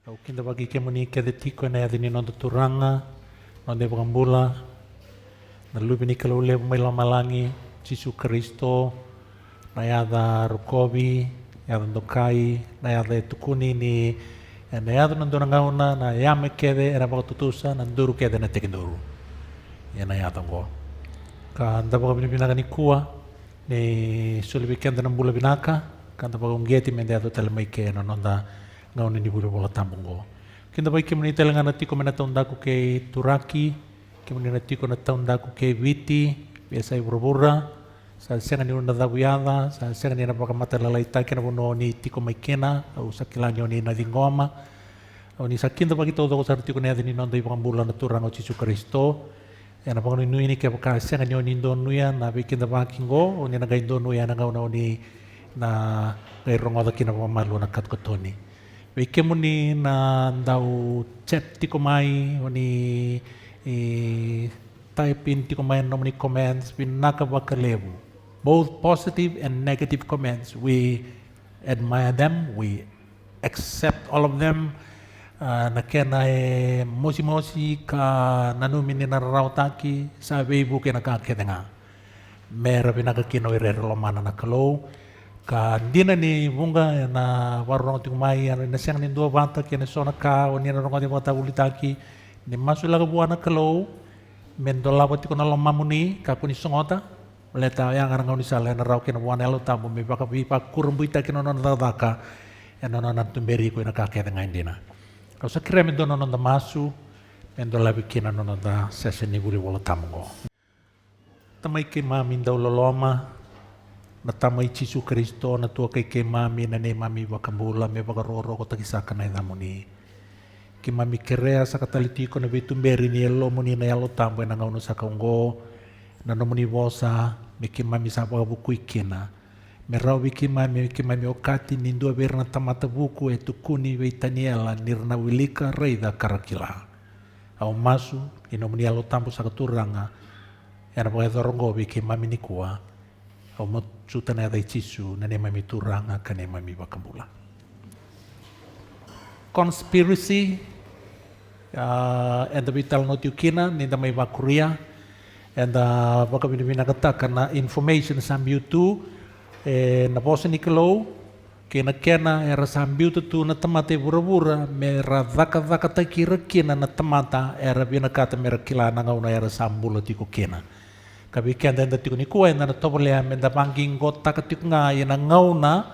Au kinda bagi ke muni ke de tiko na yadini nonto turanga, nonde bakambula, na lupi ni kalau le mai malangi, Yesus Kristo, na yada rukobi, yada ndokai, na yada tukuni ni, na yada nondona ngauna, na yame kede, era baka tutusa, na nduru kede na tekinduru. Ya na yada ngo. Ka nda baka binaka ni kuwa, ni sulibi kenda na bula binaka, kanda baka ungeti mende yada tala mai ke na nonda ngauna ni bula bola tambungo. Kinda bai kemuni tala ngana tiko mena taundaku ke turaki, kemuni na tiko na taundaku ke viti, biasa ibura-bura, sa senga ni unda dabuyada, sa senga ni na baka mata lalai take na bono ni tiko mai kena, au sakilani ni na dingoma, au ni sakinda bagi tau dako sa tiko na ni nonda ibang bula na turang o Yesus Kristo, ya na baka nui ni ke baka senga ni oni indonuya na bikinda baki ngo, o ni na gai indonuya na ngauna oni na gai rongoda kina pamalu na katkotoni. Wike muni na ndau chat tiko mai oni type in tiko mai nomini comments pinaka bakalebu. Both positive and negative comments, we admire them, we accept all of them. Na kena mosi-mosi ka nanumini na rautaki sa ibu kena kaketenga. Mera pinaka kino irere lomana na kalau. Ka dina ni bunga na warong tiko mai na siang ni dua banta kena sona ka o ni na ronga tiko ta ulitaki ni masu laga buana kalau mendola tiko na lomamuni ka kuni songota meleta yang arang ni sala na rau kena buana elo tamu me baka pipa kurumbuita kena non daka eno non tumberi ko na ka kete ngai dina ka sa kire mendono non masu mendola bikina non da sese ni buli wala tamu tamai ke mami ndau loloma na tamai Yesus Kristo na tua kai ke mami na ne mami wakambula me wakaroro ko takisaka na idamuni. Ki mami kerea sa katalitiko na bitumberi ni elo muni na yalo tambo na ngauno sa kaungo na nomuni wosa me ki mami sa wakabuku ikina. Me rau ki mami okati ni ndua berna tamata buku e tukuni weitaniela nirna wilika reida karakila. Au masu inomuni yalo tambo sa katuranga yana wakadorongo ki mami ni kuwa. O mo suta na dai Yesu na ne mami turanga ka ne mami wakambula. Conspiracy and the vital notiukina ni da mai wakuria and baka binibina kata kana information sambiu tu na posa ni kalau kena era sambiu tu na tamate bura-bura me radaka takira kina na tamata era bina kata mera kila na ngauna era sambula tiko kena. Kabi kenda nda tiko ni kuwa na topole menda banking gota katiko nga na ngauna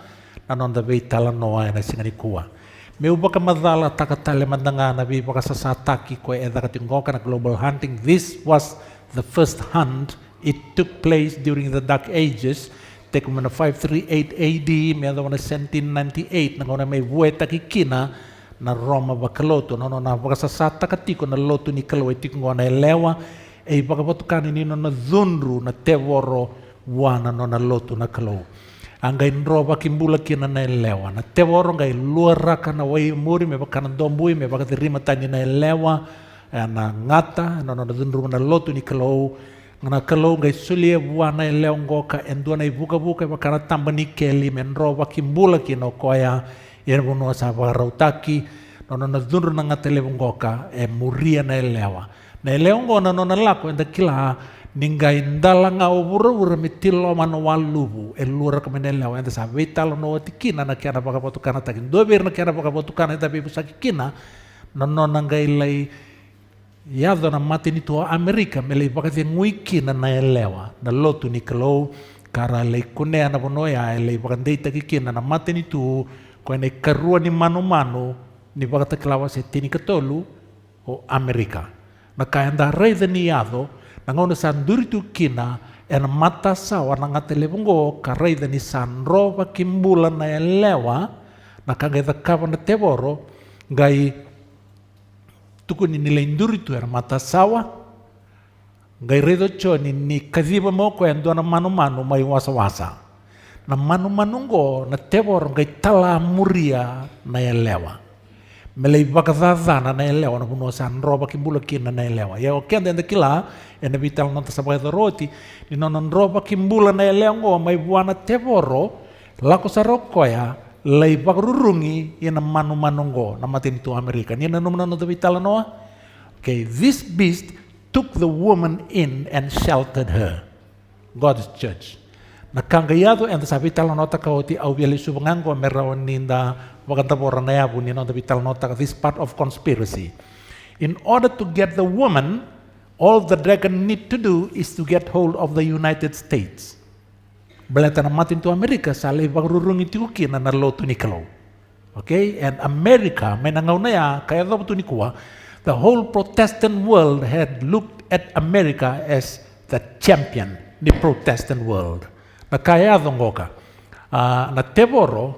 na nonda beitala noa na singa ni kuwa. Me ubaka madala takatale mandanga na bi baka sasataki ko eda katiko na global hunting. This was the first hunt. It took place during the Dark Ages. Teko mana 538 AD me ada wana 1798 na ngona may bueta kikina na Roma bakaloto no na baka sasata katiko na loto ni kalo tiko ngona elewa e baka patukani ni na dhunru na teworo wana no na lotu na kalau angai nroba kimbula kina na elewa na teworo ngai luara kana wai muri me baka na dombui me baka terima tani na elewa na ngata no na dhunru na lotu ni kalau ngana kalau ngai sulia wana elewa ngoka endua na ibuka baka na tamba ni keli me nroba kimbula kina koya yen bono sa rautaki no na dhunru na ngata elewa ngoka muria na elewa. Na eleongo na nona lako enda kila ningai ndala nga ubura mitilo mano walubu elura kamene leo enda sa vitalo no tikina na kiana baka potukana takin dober na kiana baka potukana enda bibu sakikina na nona ngai lai yado na mati ni tua Amerika mele baka te nguikina na elewa na lotu ni kalau kara lai kunea na bonoya ele baka ndeita kikina na mati ni tu ko ene karua ni mano ni baka taklawa se tini katolu o Amerika. Na kaya nda reida ni ado, na ngona sanduri tu kina, na mata sawa na ngate lebungo, ka reida ni sanroba kimbula na elewa, na kanga eda kava na teworo, ngai tuku ni nila induri tu mata sawa, ngai redo cho ni kadhiba moko endo na manu mai wasa-wasa. Na manu ngo na teworo ngai tala muria na elewa. Melei baka dhadhana na elewa na puno san roba kimbula kina na elewa. Ya okenda enda kila ena vital nonta sabai roti ni nonon roba kimbula na elewa ngo mai buana tevoro lako sa rokoya lay pagrurungi ina manu-manunggo na matin to Amerika. Nina numano to vitala noa. Okay, this beast took the woman in and sheltered her. God's church. Nakangayado and sa vitala nota kaoti au biali subangango merawan ninda wakantapora na yabu nina the vitala nota this part of conspiracy. In order to get the woman, all the dragon need to do is to get hold of the United States. Belata na matin to Amerika sa lay pagrurungi tikuki na naloto ni kalau. Okay, and America may nangaw na ya kaya daw to ni kuwa. The whole Protestant world had looked at America as the champion, the Protestant world. Na kaya dongo ka. Na teboro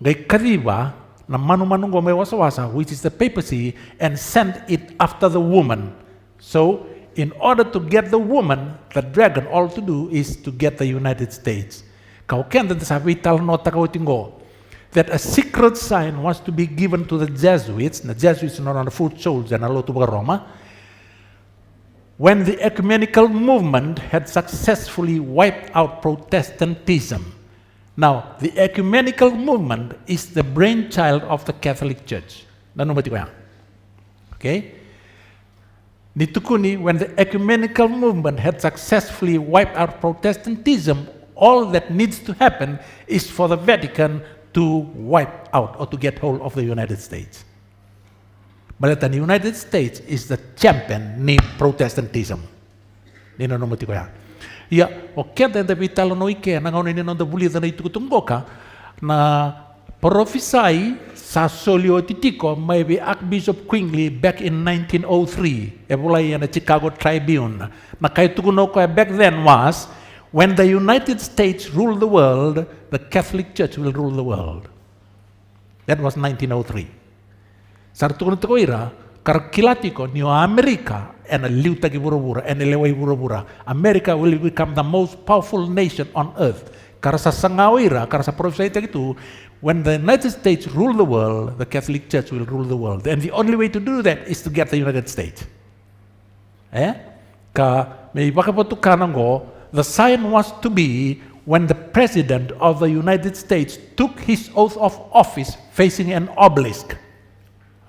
gay kadiba na manu-manunggo may wasa-wasa, which is the papacy, and sent it after the woman. So, in order to get the woman, the dragon, all to do is to get the United States. Kau kenda sabi tal nota kau tinggo that a secret sign was to be given to the Jesuits. The Jesuits are on the foot soldiers and a lot of Roma. When the ecumenical movement had successfully wiped out Protestantism. Now, the ecumenical movement is the brainchild of the Catholic Church. Okay? Nitukuni, when the ecumenical movement had successfully wiped out Protestantism, all that needs to happen is for the Vatican to wipe out or to get hold of the United States. But the United States is the champion ni Protestantism. Nino nomotiko ya. Ya, oke da vitalo no ike na ngone ni no da buli da itu kutunggoka na prophesy sa solio titiko maybe Archbishop Quigley back in 1903 ebulay na Chicago Tribune na kay tukuno ko back then was when the United States rule the world, the Catholic Church will rule the world. That was 1903. Sartukuno to ira karkilatiko ni America and a liutagi burabura and a leway burabura. America will become the most powerful nation on earth. Karasa sangawira, karasa prophesy itu, when the United States rule the world, the Catholic Church will rule the world. And the only way to do that is to get the United States. May bakapotukanango, the sign was to be when the President of the United States took his oath of office facing an obelisk.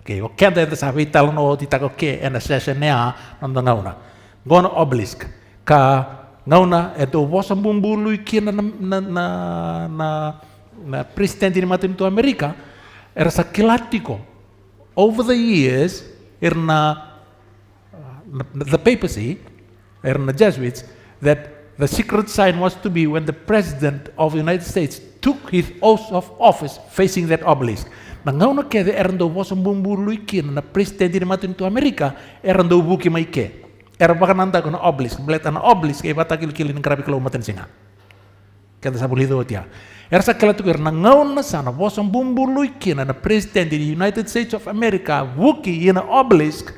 Okay, kaya sa vital no titago ke and session niya nang ngauna. Gono obelisk ka ngauna eto was bumbuluy kina na president ni matin to America era sa kilatiko. Over the years erna the papacy erna Jesuits that the secret sign was to be when the President of the United States took his oath of office facing that obelisk. Nangaw na kaya erando was bumbuluy kin na president ni matin to America erando buki may ke. Era baka nanda ko na obelisk, belet na obelisk kay bata kilkilin ng grabe kalaw matin singa. Kaya sa bulido tiya. Era sa kalatu ker nangaw na sana was bumbuluy kin na president ni United States of America buki in obelisk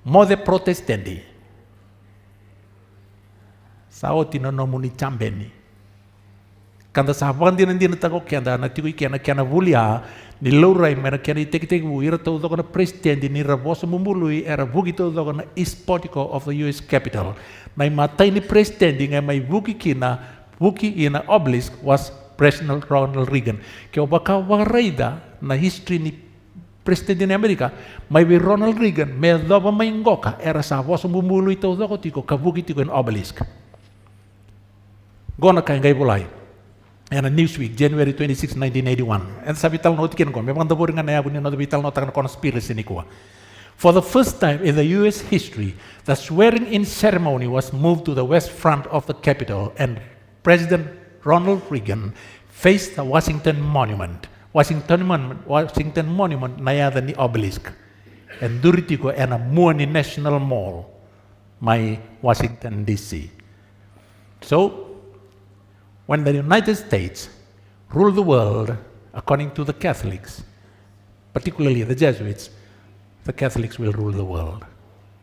mo de protestandi. Sao tinonomu ni chambeni. Kanda sahaban din na tako kanda na tiwi kena bulia ni laurai mera kena tek ira to na president ni rabos mumbului era bugi to na east portico of the US Capitol. May matay ni president nga may bugi ina obelisk was President Ronald Reagan. Kaya baka warayda na history ni president ni Amerika may Ronald Reagan may doba may ngoka era sa was mumbului to tiko kabugi tiko in obelisk. Gona kay ngay bulay. And a Newsweek, January 26, 1981. And sa vital note kin ko, may mga daburin nga na yabon yun na vital note na conspiracy ni ko. For the first time in the US history, the swearing-in ceremony was moved to the west front of the Capitol, and President Ronald Reagan faced the Washington Monument. Washington Monument na yada ni obelisk. And duriti ko and a mua ni National Mall, may Washington, D.C. So, when the United States ruled the world, according to the Catholics, particularly the Jesuits, the Catholics will rule the world.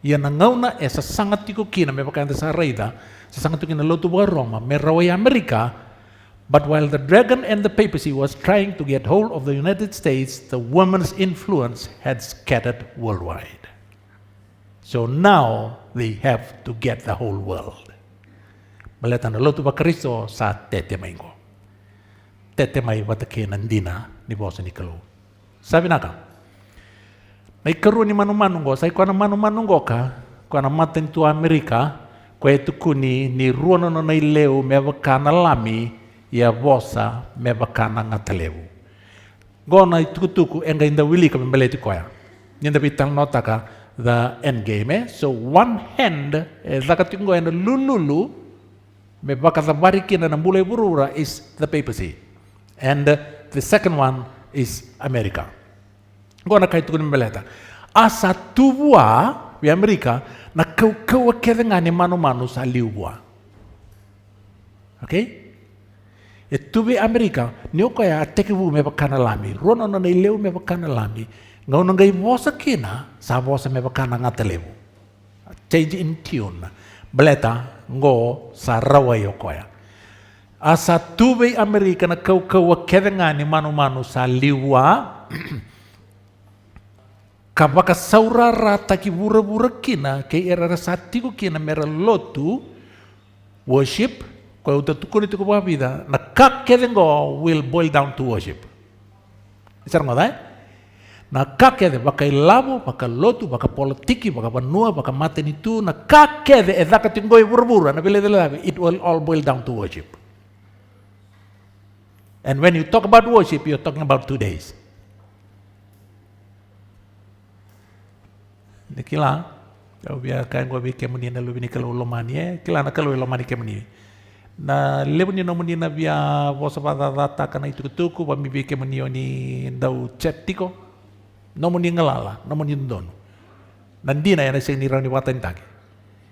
Yan ang ngauna sa sangat tiko kina, may pakanta sa reyda, sa sangat tiko kina loto ba Roma, may raway Amerika, but while the dragon and the papacy was trying to get hold of the United States, the woman's influence had scattered worldwide. So now they have to get the whole world. Malatan na loto ba Kristo sa tetemay ko. Tetemay watake nandina ni bosa ni kalau. Sabi naka. May karu ni manu-manu go, say ko na manu-manu go ka, ko na matin tu Amerika, ko etu kuni ni ruono no na ileu meva kana lami, ya bosa meva kana ngatalewu. Go na tuku enga inda wili ka mbele tu koya. Ninda bitang nota ka the end game. So one hand zakatingo and lululu me baka the barikina na mbule burura is the papacy. And the second one is America. Go na kay tukun mbeleta. Asa tubua wi America na kau kedengani manu-manu sa liubua. Okay? Tubi Amerika, niyo kaya tekebu me bakana lami, rono na ileu me bakana lami, ngau ngai bosa kina, sa bosa me bakana ngatelebu. Change in tune, beleta ngo sa rawa yo kaya. Asa tubi Amerika na kau kedengani manu-manu sa liwa, kabaka saura rata ki bura-bura kina, kay era satigo kina mera lotu, worship, kalau tukun itu kebuah vida, na kakedengo will boil down to worship. Isar ngodai? Na kakede baka ilabu, baka lotu, baka politiki, baka banua, baka maten itu, na kakede edaka tinggoy burbura, na bile it will all boil down to worship. And when you talk about worship, you're talking about 2 days. Nikila, kau biar kain gua bikin muni na lubi ni kalau lomani kila na kalau lomani kemuni. Na lebu ni nomuni na via vosa data kana itu tuku ba mi bike muni oni dau cetiko nomuni ngalala nomuni dono nandina yana sing nirani watan tagi.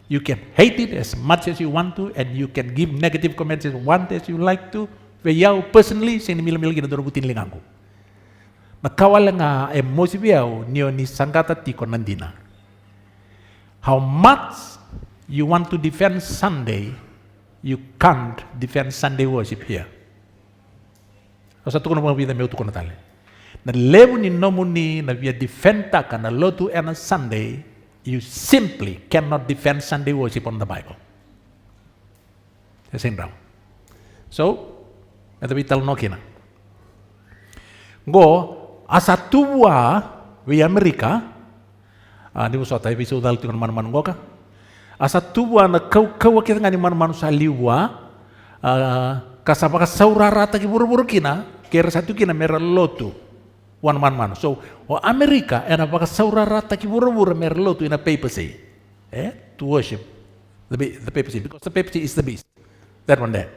You can hate it as much as you want to, and you can give negative comments as want as you like to. Veyau personally sing mil gina doro butin lingangu. Na kawala nga emosi veyau ni oni sangkata tiko nandina. How much you want to defend Sunday, you can't defend Sunday worship here. Asa tuko na mga vida meu tuko na tali. Na lebu ni nomuni na via defend taka na lotu and Sunday, you simply cannot defend Sunday worship on the Bible. Same round. So, ito bital no kina. Go asa tuwa via Amerika. Di usota episode dal tuko man go ka. Asa tuwa na kau kita ngani man sa liwa kasaba ka saurara ta ki buru kina kera satu kina mera lotu one man. So Amerika ena baka saurara ta ki buru mera lotu in a papacy to worship the papacy, because the papacy is the beast, that one there.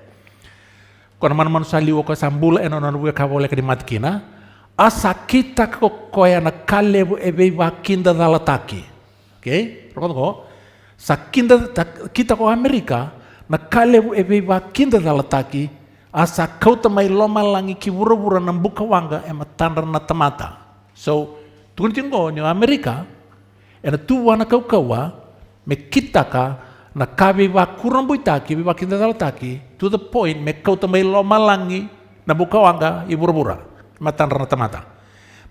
Kono man sa liwa ko sambula ena non we ka boleh ka di mat kina asa kita ko koya na kalebu ebe wakinda dalataki. Okay, ko sa kita ko Amerika na kalebu ebe wakinda dalataki asa kauta mai loma langi ki bura na buka wanga ema tandar na tamata. So tukun tingo ni Amerika ena tuwa na kaukawa me kita ka na kabe wa kurang buitaki be wakinda dalataki to the point me kauta mai loma langi na buka wanga i bura matan rana tamata.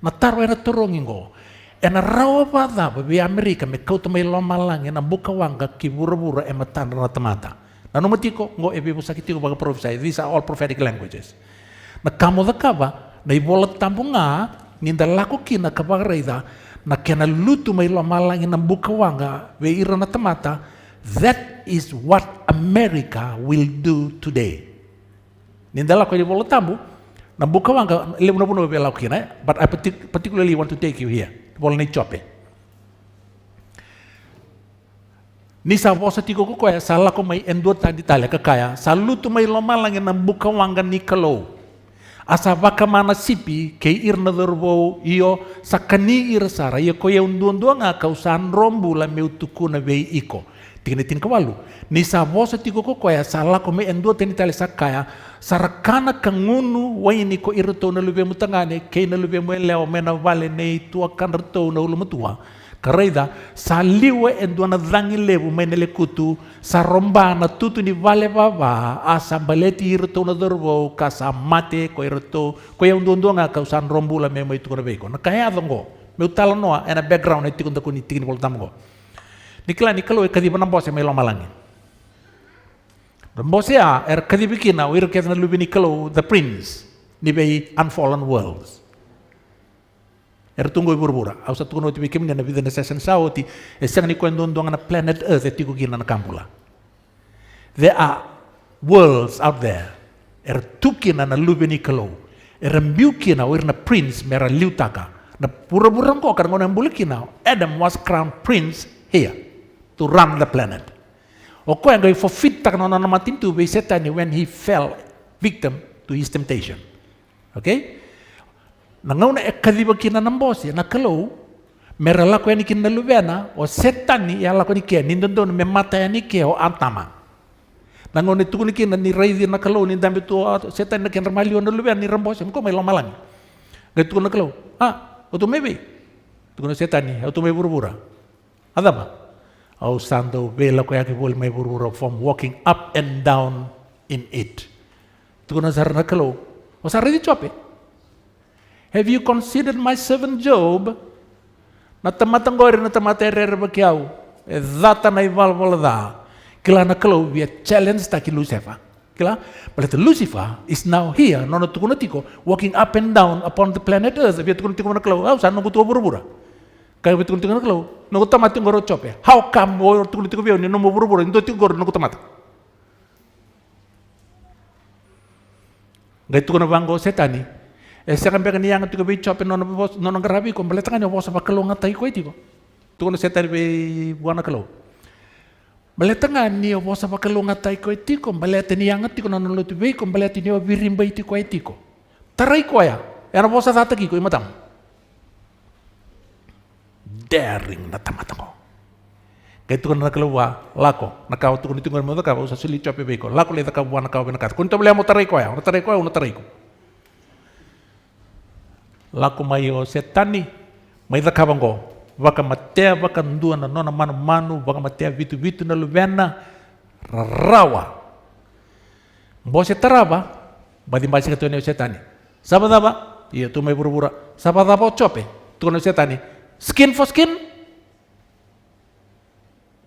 Matarwa ena turungingo. Ena rawa pada babi Amerika me kau tamai loma lang ena buka wanga ki bura ema matan rana tamata. Na numatiko ngo ebe musakitiko baga prophesy. These are all prophetic languages. Na kamo da kaba na ibola tambunga ninda laku kina kabareida na kena lutu mai loma lang ena buka wanga ve irana tamata. That is what America will do today. Ninda laku ibola tambu na buka wanga lemu na bela kina, but I particularly want to take you here. Boleh ni chope. Ni sa vosa tiko ko kaya sala ko may endot tadi tali kakaya salutu may lomalang na buka wanga ni kalo. Asa baka mana sipi kay irna dorbo iyo sa kani irasara iyo ko yung duan nga kausan rombu la meutuku na vei iko. Tingin kawalu. Ni sa vosa tiko ko kaya sala ko may endot tadi tali sakaya sarakana kangunu waini ko irto na lube mo tangane kay na lube mo leo mena vale nei tua kanrto na ulo matua karaida sa liwe endo na dangi lebu may nalekutu sa romba na tutu ni vale baba asa baleti irto na dorbo kasa mate ko irto ko yung dondo nga kausan rombula me mo itu na beko na kaya dongo me utala noa ena background iti kun takuni tingin pol tamgo nikla nikalo e kadiba na bose may lomalangin. Bosea kadi bikina wir ketna lubini kalo the prince ni bei unfallen worlds. Tunggu buru-buru. Ausa tunggu ti bikim na vida na session sauti. Esang ni kwendon na planet Earth tiku gina na kampula. There are worlds out there. Tukina na lubeni kalau. Mbiukina na prince mera liutaka. Na pura-pura ko karena ngona bulikina. Adam was crowned prince here to run the planet. Oko yang gay forfeit tak nona matin tu be Satan when he fell victim to his temptation. Okay? Nangauna kadiba kina nambos ya nakalo mera lako yani kina luvena o Setani ya lako ni kia nindondo me mata yani kia o antama. Nangauna tu ni kina ni raidi nakalo ni dambe tu Setan na kina malio na luvena ni rambos ko may lamalang. Gatu nakalo. O tu mebe. Tu na Setani o tu me burbura. Adama. O sando vela ko yake bol me burbura from walking up and down in it. Tu na sar nakalo. O sar di chope. Have you considered my servant Job? Na tamatangori na tamaterer bakiau. Zata na ivalvolda. Kila na kalau via challenge taki Lucifer. Kila, but Lucifer is now here. Nono tukunatiko walking up and down upon the planet Earth. Via tukunatiko na kalau. Sa nunggu tuwa buru-buru. Kaya via tukunatiko na kalau. Nunggu tamating goro chope. How come or tukunatiko via ni nunggu buru-buru. Nunggu tiko goro nunggu tamat. Gaya tukunabanggo Setani. Sekarang pengen yang itu kebi cope nono garabi ko baletangan yo bosa bakalo ngatai ko itiko. Tuno setar be buana kalau. Baletangan ni yo bosa bakalo ngatai ko itiko baleten yang itiko nono lutu be ko baletin yo birimba itiko itiko. Tarai ko ya. Era bosa tataki ko imatam. Daring na tamatako. Kaya tuko na nakalawa lako nakao tuko nito ngamo ka usa sili cope be ko. Lako le ka buana ka benakat. Kunto bele mo tarai ko ya. Tarai ko ya tarai ko. Laku mai o Setani mai da kabango waka matea waka ndua na nona manu waka matea vitu na luvena rawa mbo setaraba badi mbasi katone o Setani sabadaba iya tu mai buru-bura sabadaba o chope tu na Setani skin for skin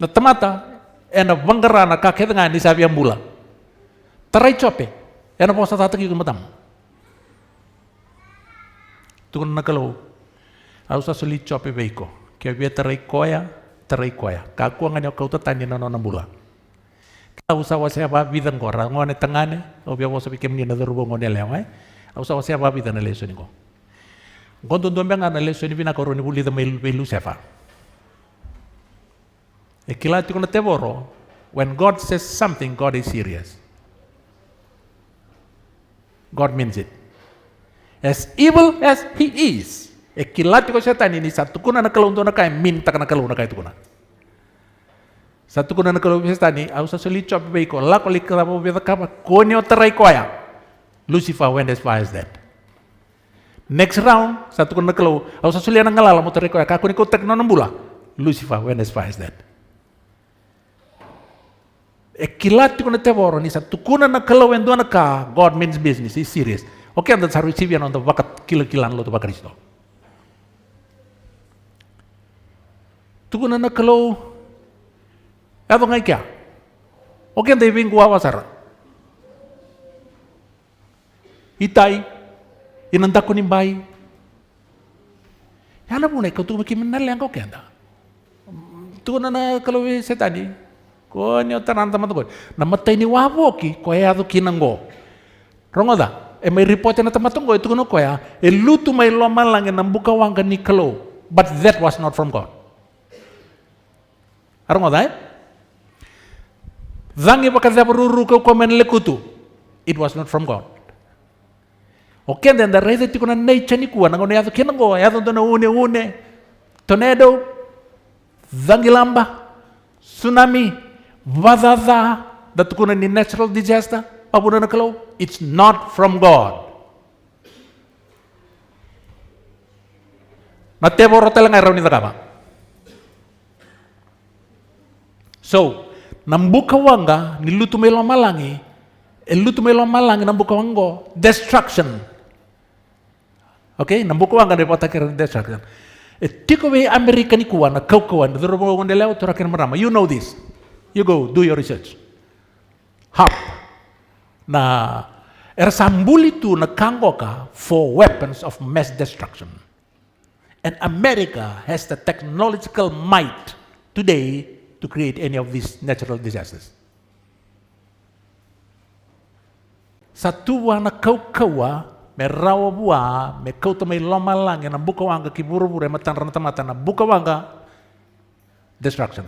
na tamata ena bangarana kaketanga ni sabi ambula tarai chope ena posa tataki kumatam Tukun na kalau, ausa sulit cope beiko. Kaya biar terai koya. Kaku anganya kau tetanya na nona bula. Ausa wasya babi dan korang ngone tengane. O biar wasa bikin ni na darubo ngone lewai. Ausa wasya babi dan leso ni ko. Gondo dombe ngana leso ni bina koroni buli da melu sefa. Ekila tukun na teboro. When God says something, God is serious. God means it. As evil as he is. Kilati ko Setan ini satu kuna na kalau untuk nakai minta kana kalau nakai itu kuna. Satu kuna na kalau Setan ini ausa soli chop beiko la ko likra bo beta kapa konyo terai koya. Lucifer went as far as that. Next round satu kuna na kalau ausa soli na ngalala mo terai koya ka ko tek non bula. Lucifer went as far as that. Kilati ko na teboro ni satu kuna na kalau endo na ka God means business, he's serious. Oke, anda harus cibian untuk bakat kilo-kilan lo tu bakar Kristo. Tuku nana kalau apa ngai kya? Oke, anda ibing gua wasar. Itai, inanda kuning bai. Yana pun ikut tu makin menal yang kau kenda. Tuku nana kalau Setani, kau ni otaran teman tu kau. Nama tini waboki, kau ya tu kinanggo. Rongoda. May report na tamatunggo itu kuno ko ya lutu may lomalang nambuka wangga ni kalo but that was not from God. Arong oday zangi bakadya beruru ko komen lekutu it was not from God. Okay, then the rest itu kuno nature ni kuwa nangono yato kinango yato na une tornado zangi lamba tsunami wadada datu kuno ni natural disaster. Abuna na kalau, it's not from God. Nateboro talang araw ni takama. So, nambuka wanga nilutu may malangi, lutu may malangi nambuka wango destruction. Okay, nambuka wanga ni patakir destruction. Tiko we Amerika ni kuwa na kaukawan, dorobo ngondelew turakin marama. You know this. You go do your research. Hap. Na sambuli tu na kangoka for weapons of mass destruction. And America has the technological might today to create any of these natural disasters. Satu wana kau-kaua, me rawa bua, me kau tamay lomalang, na buka wanga kiburu-buru, matan mata na buka wanga destruction.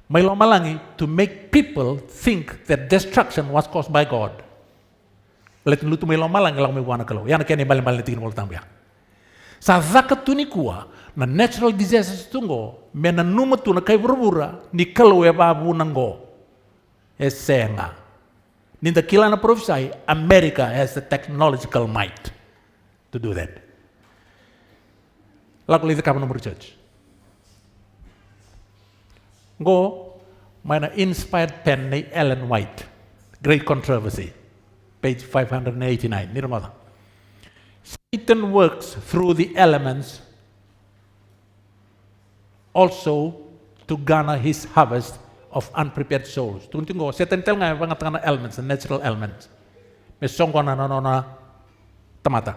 May lomalangi to make people think that destruction was caused by God. Letin lutu may lomalangi lang may wana kalau. Yan kaya ni balik-balik tingin mo tambaya. Sa zakat tu ni kuwa, na natural disasters tungo, me na numa tu na kay buru-bura, ni kalau ya babu nanggo. Esenga. Ninda kila na prophesy, America has the technological might to do that. Luckily, the Covenant Church. Go, my inspired pen ni Ellen White, Great Controversy, page 589. Nirmata. Satan works through the elements also to garner his harvest of unprepared souls. Tunggu, setan tel ngai pangatana elements, the natural elements. Mesongko na tamata.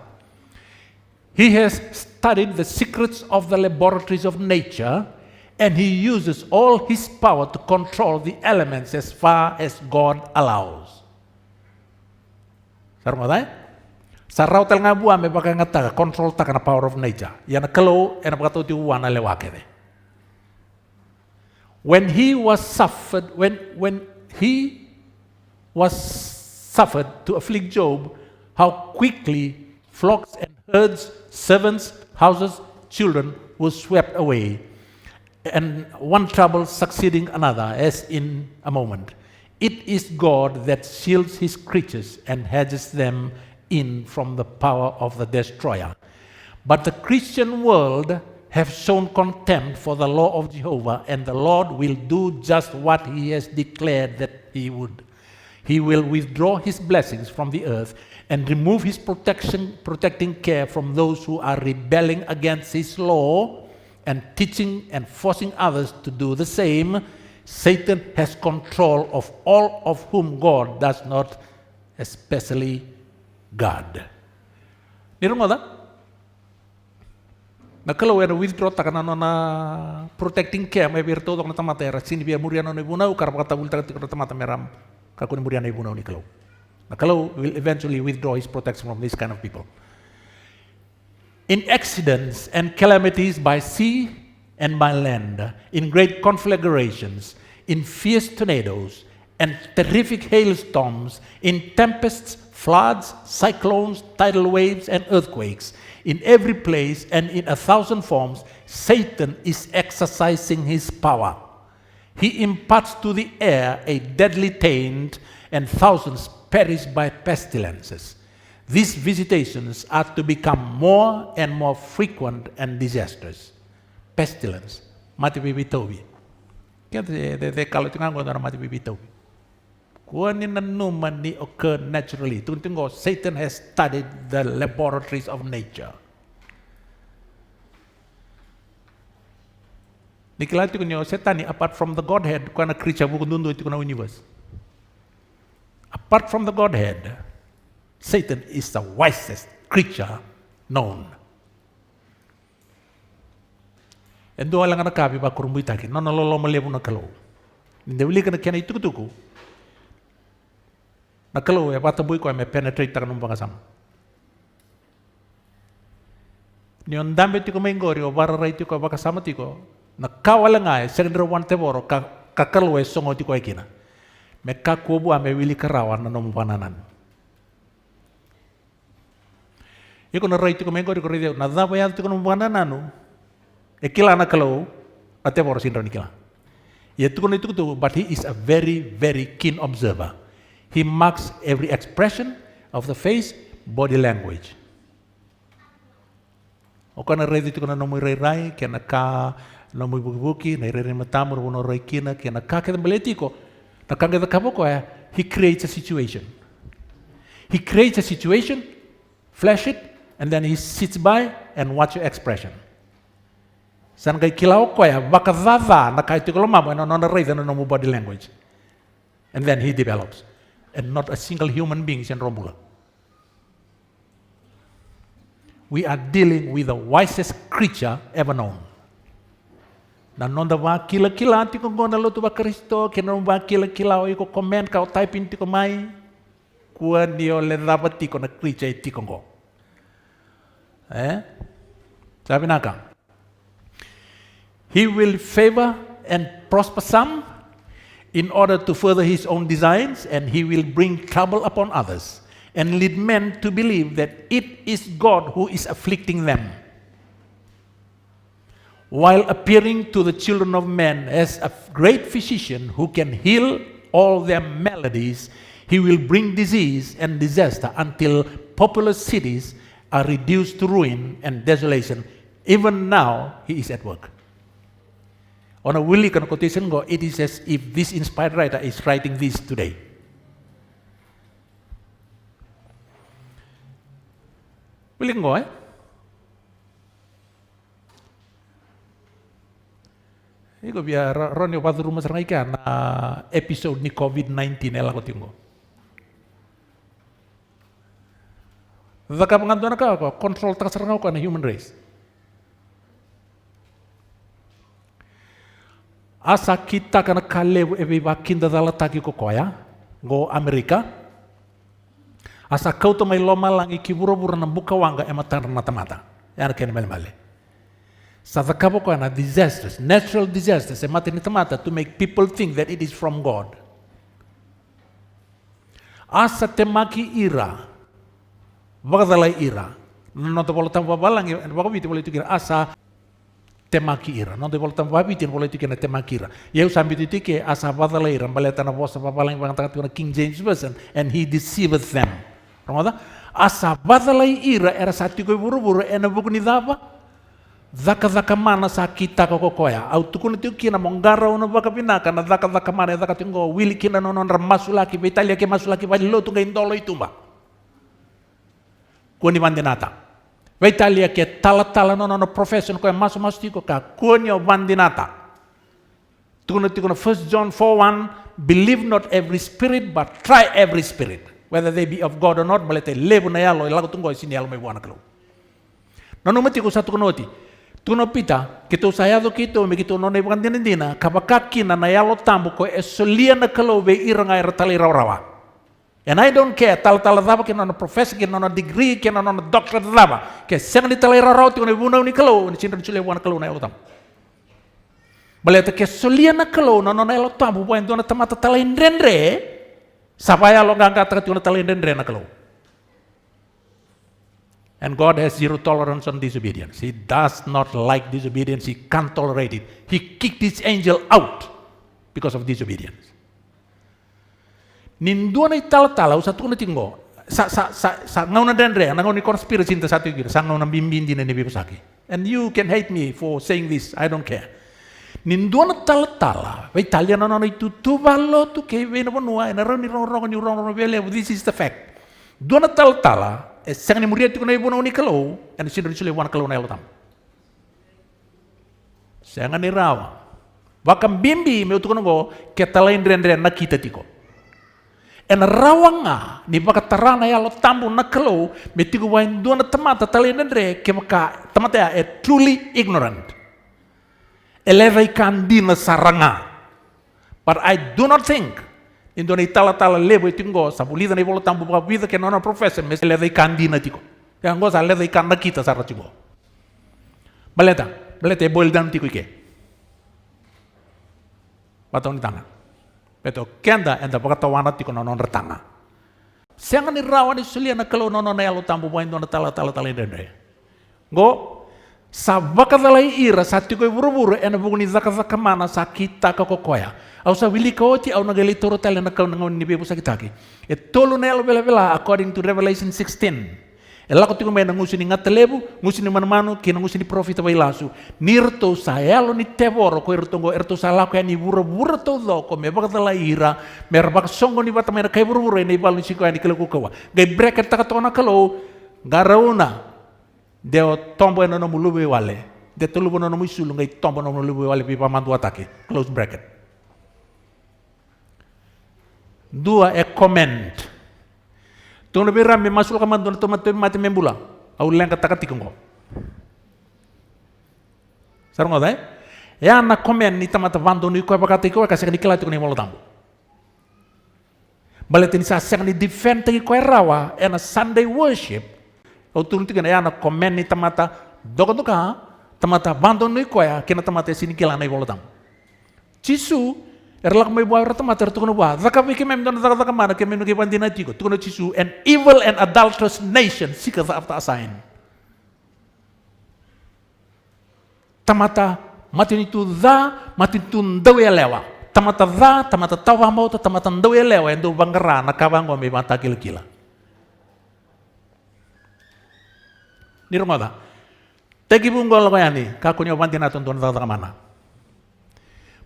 He has studied the secrets of the laboratories of nature, and he uses all his power to control the elements as far as God allows. Sarmada? Sarau tel ngai bua me pakai ngata control takana power of nature. Yana kalau ena pakatu ti wana lewake. When he was suffered to afflict Job, how quickly flocks and herds, servants, houses, children were swept away, and one trouble succeeding another, as in a moment. It is God that shields his creatures and hedges them in from the power of the destroyer. But the Christian world have shown contempt for the law of Jehovah, and the Lord will do just what he has declared that he would. He will withdraw his blessings from the earth and remove his protecting care from those who are rebelling against his law and teaching and forcing others to do the same. Satan has control of all of whom God does not, especially God. Nirungada? Na kalau era withdraw takana na protecting care may birto tok na tamata era sini biar muriano na ibunau karap kata bulta na tamata meram kakuni muriano na ibunau ni kalau. Na kalau will eventually withdraw his protection from this kind of people. In accidents and calamities by sea and by land, in great conflagrations, in fierce tornadoes and terrific hailstorms, in tempests, floods, cyclones, tidal waves, and earthquakes, in every place and in 1,000 forms, Satan is exercising his power. He imparts to the air a deadly taint, and thousands perish by pestilences. These visitations are to become more and more frequent and disastrous. Pestilence, mati bibitobi. Kaya kalau tinggal orang mati bibitobi. Kuanin nanuman ni occur naturally. Tunggu, Satan has studied the laboratories of nature. Nikilati kunyo setan ni apart from the Godhead, kuana creature bukan dundu itu kuna universe. Apart from the Godhead, Satan is the wisest creature known. Endo alang anak kabi ba kurumbu itaki, nono lolo malebu na kalau. Ndewili kana kiana itu kutuku. Na kalau ya bata bui ko me penetrate ta kanum bangasam. Ni ondambe tiko mengori o barara tiko bakasama tiko. Na kawala ngai sendro wante boro ka kalau songo tiko ekina. Me ka kubu ame wili karawan na nomu pananan. Iko na rai tiko mengori ko rai na daba ya tiko nomu panananu. Ekila na kalau ate boro sindro nikila. Ya tiko itu tu, but he is a very very keen observer. He marks every expression of the face, body language. Okana ready to nomu rai kena ka nomu buki na rai matamur wono rai kina kena ka ke beletiko. Na kanga the kaboko he creates a situation. He creates a situation, flash it, and then he sits by and watch your expression. San kay kilaw ko baka vava na kahit ko lumamo no rai na nomu body language. And then he develops. And not a single human being in Romulo. we are dealing with the wisest creature ever known. Na nonda wa kila tiko ngona lotu ba Kristo, kena wa kila o iko comment ka o typing tiko mai, kua ni o le lava tiko na creature tiko ngo. Sabi naka. He will favor and prosper some in order to further his own designs, and he will bring trouble upon others and lead men to believe that it is God who is afflicting them. While appearing to the children of men as a great physician who can heal all their maladies, he will bring disease and disaster until populous cities are reduced to ruin and desolation. Even now, he is at work. On a Willie quotation, it is as if this inspired writer is writing this today. Willie Iko biar Ronyo patu rumah serangai kan episode ni COVID-19 ela ko tinggo. Zaka pengantuan ka control tak serangau kan human race. Asa kita kana kalebu ebe bakinda dala taki ko koya go Amerika. Asa kau to mai loma langi kiburo-buro na buka wanga ematar mata-mata. Yana kene male-male. Sadaka ko na disasters, natural disasters, mata ni tamata to make people think that it is from God. Asa temaki ira, bagadalay ira. No te boleh tambah balang, bago biti boleh tukir asa temaki ira. No te boleh tambah biti boleh tukir temaki ira. Yau sambil itu ke asa bagadalay ira, balai tanah bosa balang bang takat kuna King James version, and he deceived them. Ramada asa bagadalay ira era satu ko buru-buru ena buku ni daba. Zaka mana sa kita ko koya au tukuna tiu kina mongara una baka pinaka na zaka mana zaka tingo wili kina no masulaki Italia ke masulaki bali lo tunga indolo itumba ko ni bandinata Italia ke tala no profession ko masu tiko ka ko ni bandinata tukuna 1 John 4:1 believe not every spirit but try every spirit whether they be of God or not balete lebu na yalo ilago tungo sini yalo mai buana kalo nono mati ko satu konoti tuno pita, kita usayado kito, megito nonay bukan dinindina, kabakaki na nayalo tambo ko esolia na kalobe irang ay ratali rawa. And I don't care, tal-tal daba kina na professor, kina na degree, kina na doctorate daba, kaya siyang ni talay rawa, tiko na ibunaw ni kalo, ni sinra chule buwan kalo na yalo tambo. Baleta kaya solia na kalo, na yalo tambo, buwan doon na tamata talay ndrendre, sabaya lo ngangkat tiko na talay ndrendre na kalo. And God has zero tolerance on disobedience. He does not like disobedience. He can't tolerate it. He kicked his angel out because of disobedience. Nindua na itala-tala, usatu na tinggo. Sa ngaw na dendre, ngaw ni conspiracy inta satu kira, sa ngaw na bimbindi na nibibusaki. And you can hate me for saying this, I don't care. Nindua na tala-tala, wa Italia na itu tubalo tu kay na bonua, na ron ni ron, this is the fact. Dua na tala-tala, sang ni murid tu kena ibu na unikalo, and sinro chule wan kalau na elotam. Sang ni rawa, wakam bimbi me tu kena go ketalain dren na kita tiko. En rawanga ni baka tarana ya lo tambu na kalau me tigo wain dua na tamata talain dren ke maka tamata ya truly ignorant. Elevai kandina saranga, but I do not think. Indona itala-tala lebo itingo sabulida na ibolo tambu baka vida ke nona professor mes leva ikandina tiko. Ya ngo sa leva ikanda kita sara tiko. Baleta bol dan tiko ike. Batong ni tanga. Beto kenda enda baka tawana tiko nonon retanga. Siangan ni rawan ni sulia na kalau nonon na yalo tambu baka indona tala-tala dende. Ngo sa baka talay ira sa tiko buru-buru ena buguni zaka mana sa kita ka kokoya. Au sa wili kaoti au nagali toro tala na kau nangon ni bebu sakitaki. E tolu na elo bela according to Revelation 16. Ela ko tiko mena ngusi ni ngatelebu, ngusi ni manmanu, kina ngusi ni profita bailasu. Nirto sa elo ni teboro ko irtongo erto sa lako ya ni bura to do ko me baka tala ira, mer baka songo ni bata mena kai buru ni balu siko ya ni kelo kawa. Gai bracket takatona kalo garauna. Deo tombo eno no mulube wale. De tolu bono no musulu ngai tombo no mulube wale pipa mandu atake. Close bracket. Dua comment. Tunggu lebih ramai masuk ke mandu atau mati membula. Au lenga takatiko ngo. Sarong ngodai? Ya na komen ni tamata vando ni ko bakatiko ka sekali kala tiko ni molotambo. Baletin sa sekali defend tiki ko rawa and a Sunday worship. Au turun tiko ya na komen ni tamata doka tamata vando ni ko ya kena tamata sini kala na molotambo. Cisu erlak may buhay rata mater tukono ba zaka wiki mem don zaka mana ke mem ke bandina tiko tukono cisu an evil and adulterous nation seeketh after a sign. Tamata matin itu matin tu ndawe lewa. Tamata tawa mau tamata ndawe lewa endo bangara na kawango me mata kila. Ni rumada. Tegi bunggol ko yani kakunyo bandina ton zaka mana.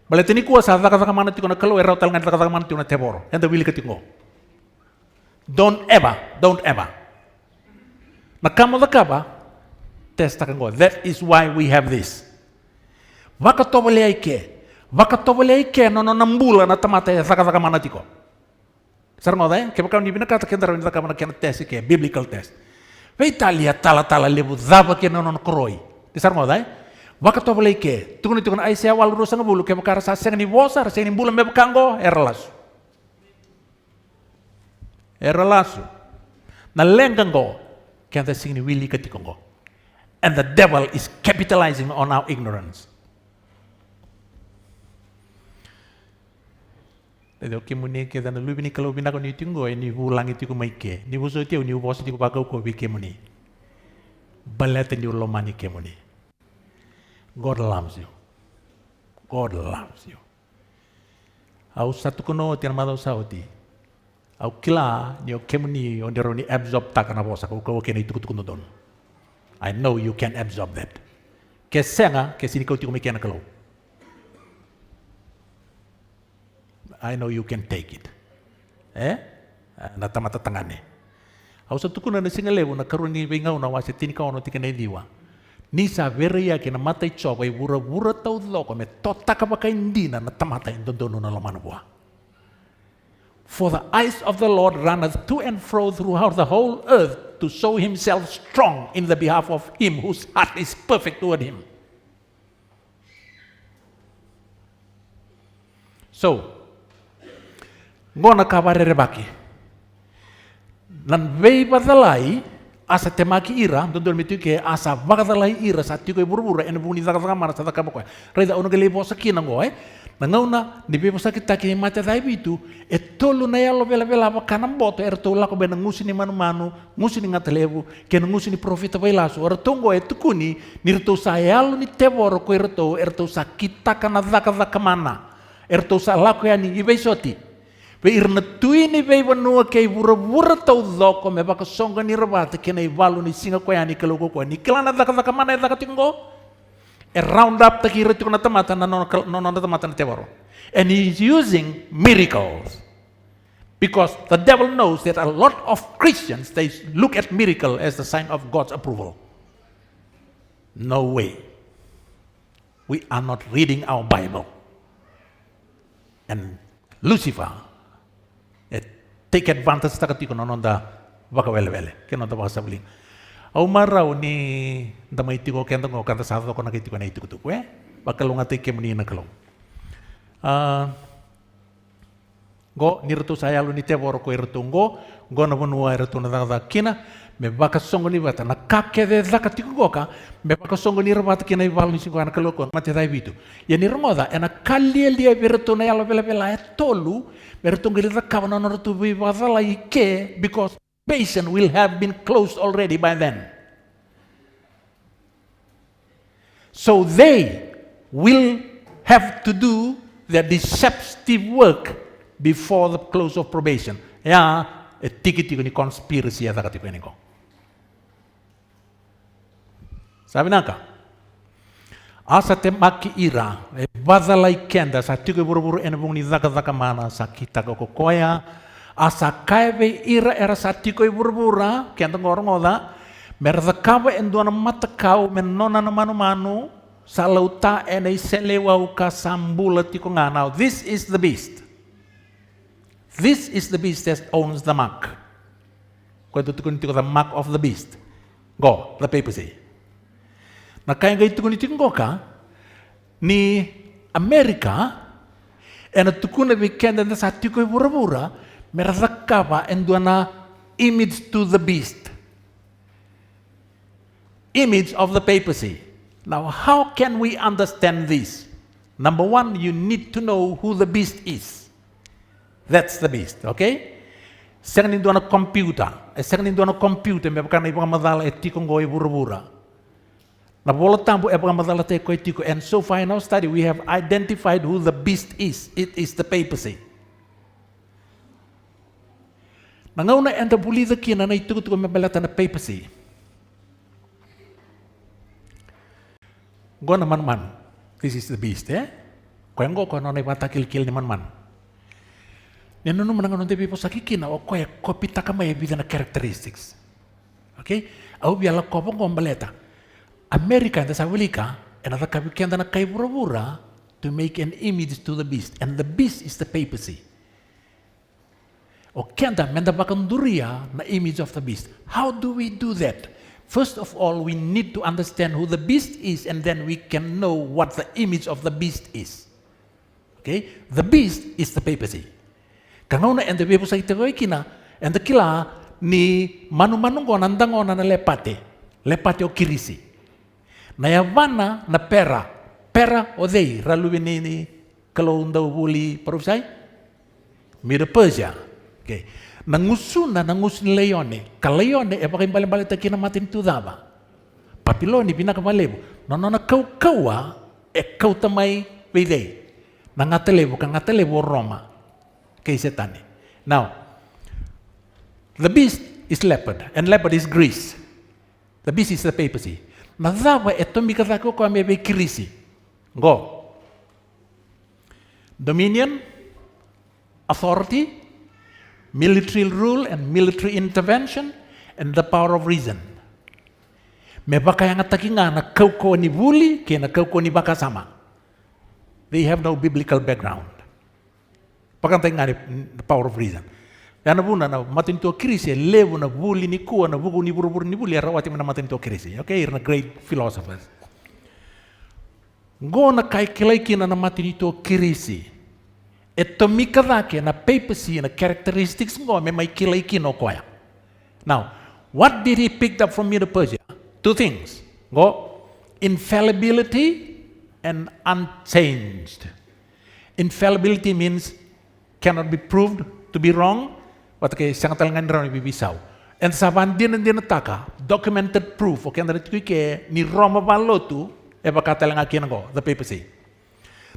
Baletini kuasa zaka mana tiko na kalau erau talngan zaka mana tiko na teboro endo wili ketingo. Don't ever. Na kamo zakaba testa kango. That is why we have this. Vaka tobole ike no nambula na tamata zaka mana tiko. Sarang odai ke bakam ni bina kata kendara ni zaka mana kena test ke biblical test. Ve Italia tala lebu zaba ke no koroi. Di sarang odai vaka tobole ike tukun ai se awal rusa ngabulu ke bakara sa seng ni bosar seng ni bulan me bakango eralasu. Na lengango kenta sing ni wili katikongo. And the devil is capitalizing on our ignorance. Jadi oke muni ke dan lu bini kalau bina ko ni tinggo ni ulang itu ko maike ni buso tiu ni bos itu bagau ko bike muni balet ni ulo mani ke muni. God loves you. Au satu kono tian madau sauti. Au kila ni oke muni ondero ni absorb takana bosa ko kene itu kuno don. I know you can absorb that. Kesenga kesini kau tiu mikena kalau. I know you can take it. Na tamata tangane. Au sa tukuna na singalewo na karuni bengau na wase tini ka ono tikana diwa. Ni sa veria kina mata ichoba ibura tau loko me tota ka baka indina na tamata indondono na lamana bua. For the eyes of the Lord runneth to and fro throughout the whole earth to show himself strong in the behalf of him whose heart is perfect toward him. So, ngona kabarere baki. Nan vei badalai asa temaki ira dondor mitu ke asa badalai ira sa tiko buru-buru en buni zaka mana sa kabako. Reda ono gele bosa kina ngo na ngauna ni be bosa kita kini mata dai bitu tolu na yalo bela kanam boto tola ko ben ngusini manu ngusini ngatelebu ken ngusini profita bailaso tongo tukuni nirto sayalu ni teboro ko erto sa kita kana zaka mana sa lako yani ibeisoti. Be irna tuini be vanua ke bura tau loko me baka songa ni rabata kena ivalu ni singa ko yani keloko ko ni kelana daka mana daka tingo round up takira tukuna tamata na no tamata na teboro. And he is using miracles because the devil knows that a lot of Christians they look at miracle as the sign of God's approval. No way. We are not reading our Bible. And Lucifer take advantage takatiko nononda baka wele keno da baka sabling au marau ni ndamai tiko kento ngo kanta sa ko nakitiko na itiko tukwe baka lunga tike muni na kalong go nirtu saya lu ni teboro ko irtungo go na bunua irtuna da kina me baka songo ni bata na kake de zakatiko goka me baka songo ni rabata kina ival ni singo ana kalokon mate dai bitu ya ni remoda ena kalia lia virtuna ya lo bela tolu bertunggal kawan ono tu bibadala ike because patient will have been closed already by then. So they will have to do their deceptive work before the close of probation. Ya, tiki-tiki ni konspirasi ya takatiku ini kok. Sabi naka? Asa temaki ira, badalai kenda sa tigo buru-buru ena bung ni zaka mana sa kita kokoya, asa kaibe ira era sa tigo buru-bura kenda ngorong oda, merzakawa enduana mata kau menona na manu sa lauta ena iselewa uka sambula tiko nganau. This is the beast. This is the beast that owns the mark. Kau itu tiko the mark of the beast. Go, the papacy. Na kaya nga itukun itikun ka, ni Amerika, en tukuna weekend na sa tikoy bura-bura, merazakaba en na image to the beast. Image of the papacy. Now, how can we understand this? Number one, you need to know who the beast is. That's the beast, okay? Sekarang ini na computer. Sekarang ini na computer, may baka na ibang madala etikong goy bura-bura. Na bola tambo e baka madala te ko etiko. And so far in our study, we have identified who the beast is. It is the papacy. Nangauna enta bulida kina na ituko mebalata na papacy. Go na man. This is the beast, eh? Kaya ngo ko na ibatakil-kil ni man. Nino naman ang nung people sa kikina o kaya kopita ka may bida na characteristics. Okay? Au biala ko pong kombaleta. America na sa walika, and at the na kay bura-bura to make an image to the beast. And the beast is the papacy. O kenda menda bakanduria na image of the beast. How do we do that? First of all, we need to understand who the beast is, and then we can know what the image of the beast is. Okay? The beast is the papacy. Kangau na ende bebo sa itagoy kina, ende kila ni manu-manung ko nandango na lepate o kirisi. Nayavana na pera o dei, raluin ni kalau daw buli parusay, Medo Persia. Okay. Nangusun leone, kaleone e pakai balik-balik ta kina matin tu daba. Papiloni pinakamalebo, nonona kau-kawa e kau tamay wedei. Nangatelevo Roma. Kay setane. Now, the beast is leopard, and leopard is Greece. The beast is the papacy. Nadava eto mikatako ko amebe kirisi. Go. Dominion, authority, military rule and military intervention, and the power of reason. Me baka yang atakinga na kauko ni buli, kaya na kauko ni baka sama. They have no biblical background. Pakantay nga the power of reason. Yan na buna na matin to kirisi, levo na buli ni kuwa na buku ni buru-buru ni buli, arawati mo na matin to kirisi. Okay, you're a great philosophers. Go na kay kilay kina na matin to kirisi. Ito mikadake na papacy na characteristics ngo may kilay kino koya. Now, what did he pick up from Medo Persia? Two things. Go, infallibility and unchanged. Infallibility means cannot be proved to be wrong, but kay siyang talangan rin ibibisaw. And saban din nataka, documented proof, okay, na rito ke ni Roma Balotu, e baka talangan kinago, the papacy.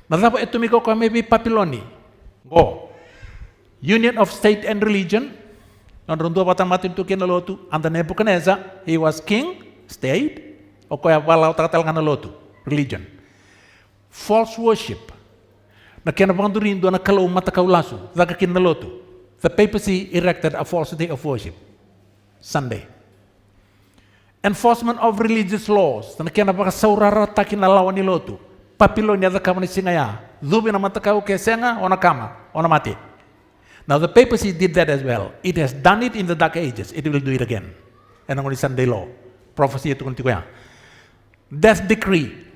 Nadapa ito miko ko may papiloni. Go. Union of state and religion. Nandun doon patang matin to kinalotu. Under Nebuchadnezzar, he was king, state, o kaya wala talangan na lotu, religion. False worship. Na kinabandurin doon na kalaw matakaw laso, dagakin na lotu. The papacy erected a false day of worship. Sunday. Enforcement of religious laws. Na kinabakasaurara takin na lawan ni lotu. Papilon niya kama ni singaya. Zubi na matakaw kesenga o na kama o na mati. Now the papacy did that as well. It has done it in the dark ages. It will do it again. And ang Sunday law. Prophecy ito kunti ko yan. Death decree.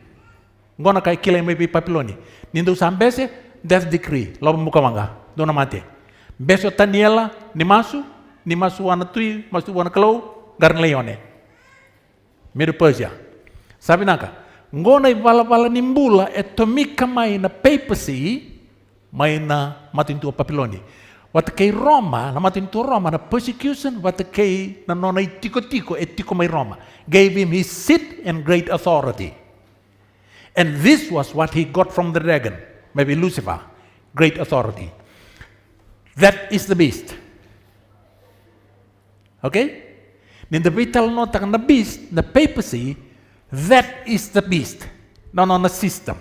Ngona kay kilay may papiloni. Nindo sa ambese, death decree. Lobo muka manga. Doon na mati. Beso taniela, ni masu wana tui, masu wana kalau, garang leone. Medo Persia. Sabi naka, ngona ibala-bala nimbula, eto mika may na papacy, may na matintua papiloni. Wat kay Roma, na matintua Roma, na persecution, wat kay na nonay tiko-tiko, tiko may Roma, gave him his seat and great authority. And this was what he got from the dragon, maybe Lucifer, great authority. That is the beast. Okay? Nin the vital note ang the beast, the papacy, that is the beast. No, the system.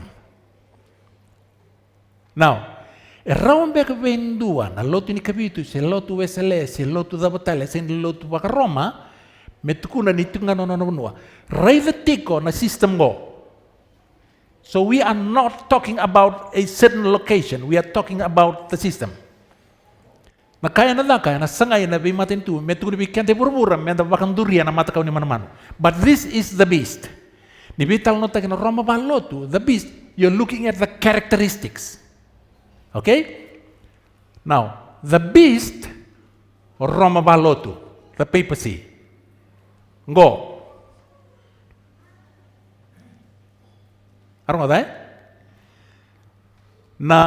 Now, around back vendua, na lotu ni kabitu, se lotu wesele, se lotu da batalla, se lotu baka Roma, metukuna ni tunga no. Raiva tiko na system go. So we are not talking about a certain location. We are talking about the system. Na kaya na daka, na sangay na bimatin tu, metu ni bikante burbura, menda bakang durian na mata kau ni mana-mana. But this is the beast. Ni bital nota kena Roma balotu, the beast, you're looking at the characteristics. Okay? Now, the beast, Roma balotu, the papacy. Go. Arong ada? Na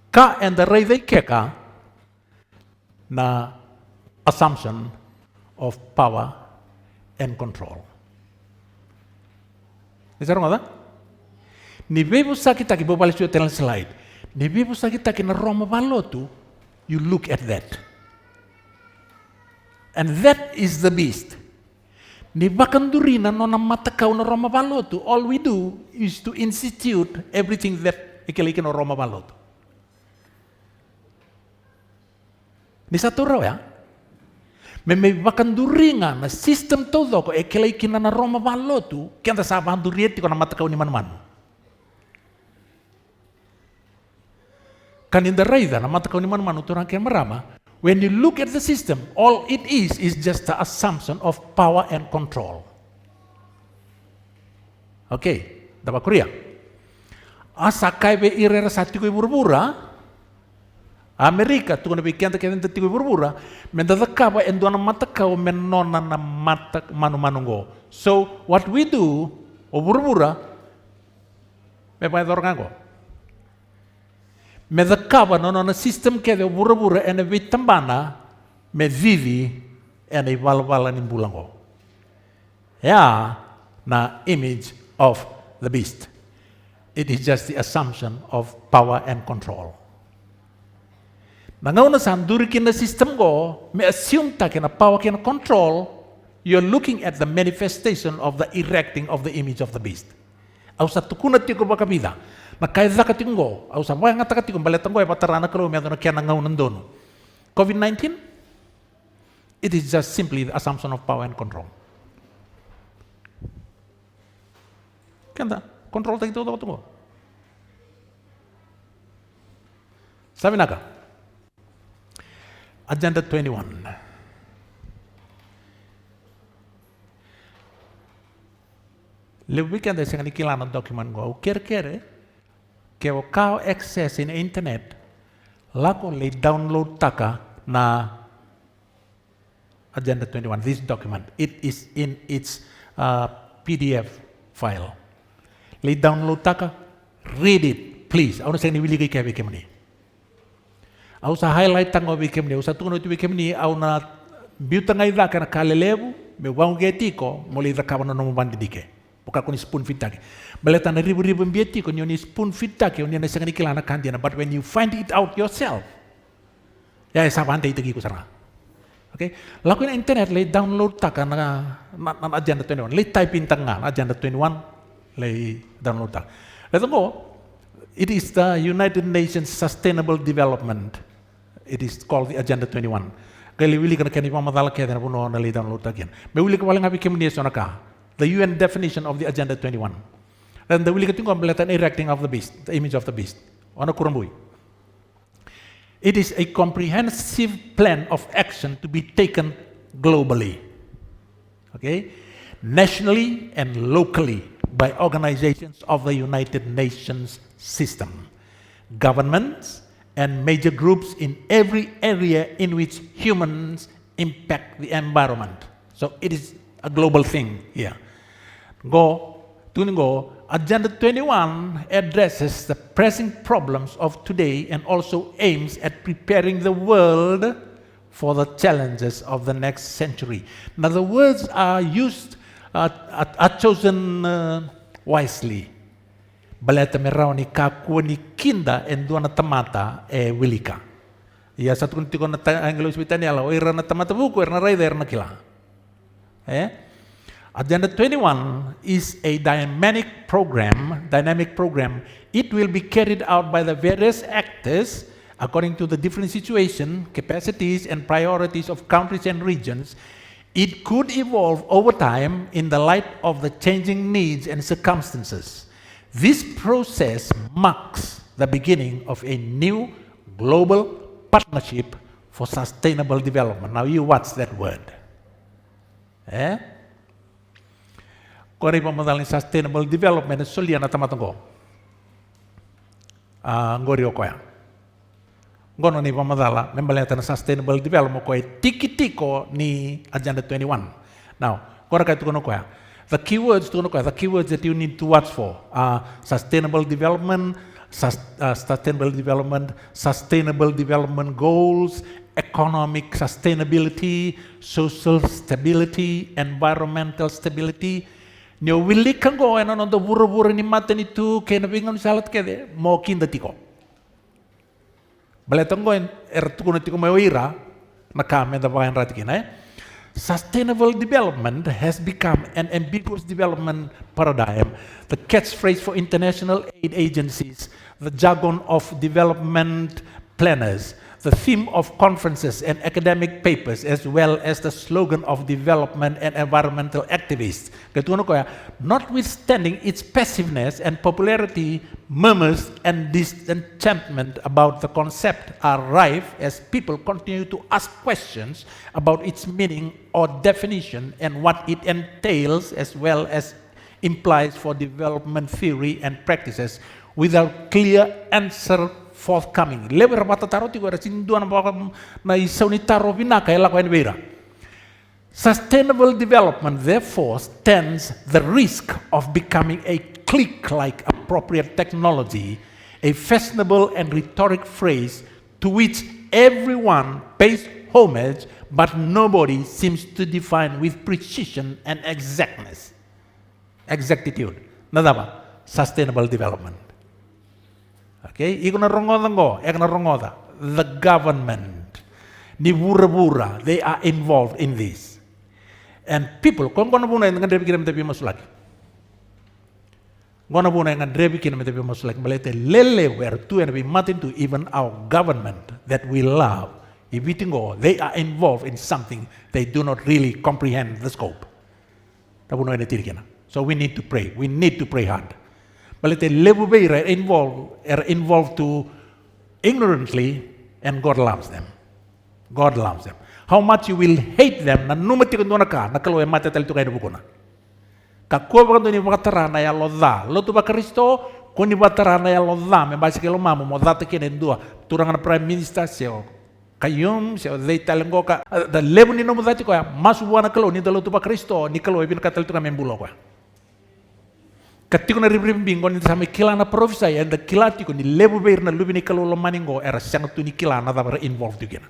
ka and the rei keka na assumption of power and control. Isarong ada? Ni bebu sakit taki bobali suyo telan slide. Ni bebu sakit taki na Roma balotu, you look at that. And that is the beast. Ni bakandurina no na mata kau na Roma balotu, all we do is to institute everything that ikiliki no Roma balotu. Ni satu raw ya. May bakanduringa na system todo ko ikiliki na Roma balotu, kaya sa bandurieti ko na mata kau ni man-man. Kaninda raida na mata kau ni man-man uturang kaya marama. When you look at the system, all it is just the assumption of power and control. Okay, dapat Korea. Asa kaibe irera satu ko burbura, Amerika tu na bikian ta kaya tigo burbura, menda kaba endo na mata kau menona na mata manu-manungo. So what we do, o burbura, me pai dorang ko. Me kaba no na system kaya burbura ene vitambana me vivi ene valvala ni bulango. Ya na image of the beast. It is just the assumption of power and control. Nangauna sandurikin na system go, me assume ta kina power kina control, you're looking at the manifestation of the erecting of the image of the beast. Au sa tukuna tiko baka bida. Na kaya zaka tingo, au sa waya ngata katiko baletang go e patarana kalo me adona kya nangauna dono. COVID-19, it is just simply the assumption of power and control. Kanda, control ta ito tungo. Sabi naka, Agenda 21. Le weekend ay sanga nikilan ng document ko, kere-kere, kaya kao access in internet, lako le download taka na Agenda 21, this document. It is in its PDF file. Le download taka, read it, please. Ako na sanga niwili kay kaya ni. Au sa highlight tango bikem ni, usa tuno tu bikem ni au na biuta ngai da kana kalelebu me wang getiko moli da kabano no bandi dike. Buka ko ni spoon fit take. Baleta na ribu-ribu bietiko ni spoon fit take ni na sanga nikilana kandiana, but when you find it out yourself, ya sa bande itagi ko sara. Okay? Lakuin internet le download taka na Agenda 21. Le type in tanga Agenda 21 le download taka. Let's go. It is the United Nations Sustainable Development. It is called the Agenda 21. Kaya wili ka na kaya ni pamadala kaya na puno na litan luta kyan. May wili ka walang habi kim niya ka. The UN definition of the Agenda 21. And the wili ka tingko ang erecting of the beast, the image of the beast. Ano kurambuy? It is a comprehensive plan of action to be taken globally. Okay? Nationally and locally by organizations of the United Nations system, governments, and major groups in every area in which humans impact the environment. So it is a global thing here. Agenda 21 addresses the pressing problems of today and also aims at preparing the world for the challenges of the next century. Now the words are used, are chosen wisely. Baleta merao ni kakua ni kinda endua na tamata wilika. Ya satu kunti ko na Anglo Hospitani ala ira na tamata buku ira na rider na kila. Agenda 21 is a dynamic program. It will be carried out by the various actors according to the different situation, capacities, and priorities of countries and regions. It could evolve over time in the light of the changing needs and circumstances. This process marks the beginning of a new global partnership for sustainable development. Now you watch that word. Kore pamadaling sustainable development solia na tamatango. Ngori okoya. Ngono ni pamadala membaleta na sustainable development ko tiki-tiko ni Agenda 21. Now, kore kay tukono koya. The keywords that you need to watch for are sustainable development, sustainable development goals, economic sustainability, social stability, environmental stability. Nyo wili kang go eno no do buru-buru ni mata ni tu kena bingon salat kede mo kinda tiko. Baletong go tukuno tiko mo ira nakame da bayan ratikina. Sustainable development has become an ambiguous development paradigm, the catchphrase for international aid agencies, the jargon of development planners, the theme of conferences and academic papers, as well as the slogan of development and environmental activists. Notwithstanding its passiveness and popularity, murmurs and disenchantment about the concept are rife as people continue to ask questions about its meaning or definition and what it entails, as well as implies for development theory and practices, without clear answer forthcoming. Leber mata taro ti gora sinduan na isaw ni taro binaka ela ko enbera. Sustainable development therefore stands the risk of becoming a clique-like appropriate technology, a fashionable and rhetoric phrase to which everyone pays homage, but nobody seems to define with precision and exactitude. Nadaba, sustainable development. Okay, iguna rongoda. The government, ni bura-bura, they are involved in this. And people, kung kono buna yung drebi kinam tabi masulaki. Kono buna yung drebi kinam tabi masulaki. Malete lele where to and we matin to even our government that we love. Ibitingo, they are involved in something they do not really comprehend the scope. Tabuno yung natirikina. So we need to pray. We need to pray hard. But they are involved too ignorantly, and God loves them. God loves them. How much you will hate them, na numati ko na ka, nakalo ay matatal to kayo na bukuna. Kakuha ba ni bakatara na yalo da, loto ba Kristo, kung ni bakatara na yalo da, may basi kilo mamo mo dati kinendua, turang na Prime Minister siya, kayum siya, they talenggo ka, the level ni no mo dati ko ya, masubuan na kalo ni daloto ba Kristo, ni kalo ay binakatal to kami bulo ko. Katiko na ribrimbingo ni sa kila na profesay and the kilatiko ni lebu beir na lubi ni kalolo maningo era siyang tu ni kila na dapat involved again.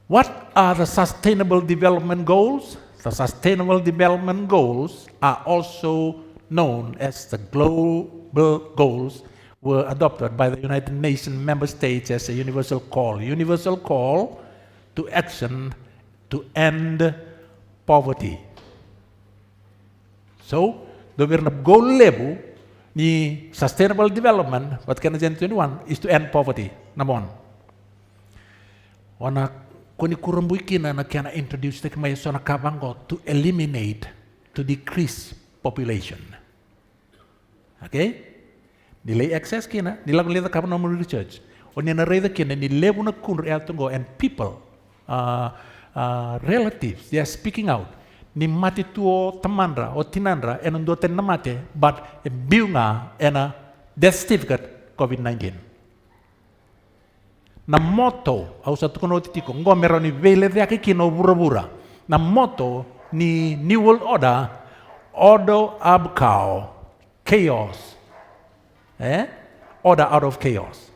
What are the sustainable development goals? The sustainable development goals are also known as the global goals, were adopted by the United Nations member states as a universal call to action to end poverty. So, the goal level ni sustainable development, what can Agenda 21 is to end poverty. Number one. Wana kuni kurumbuy kina na kaya na introduce na kamay so na kabango to eliminate, to decrease population. Okay? Nilay access kina, nilang leda kaban na research. O ninareda kina, nilebu na kun real tungo, and people, relatives, they are speaking out. Ni mati tuo tamandra o tinandra en do ten namate but biunga ena death certificate COVID-19. Na moto au sa tukono titiko ngomero ni vele de akikino bura-bura. Na moto ni New World Order abkao, chaos. Order out of chaos.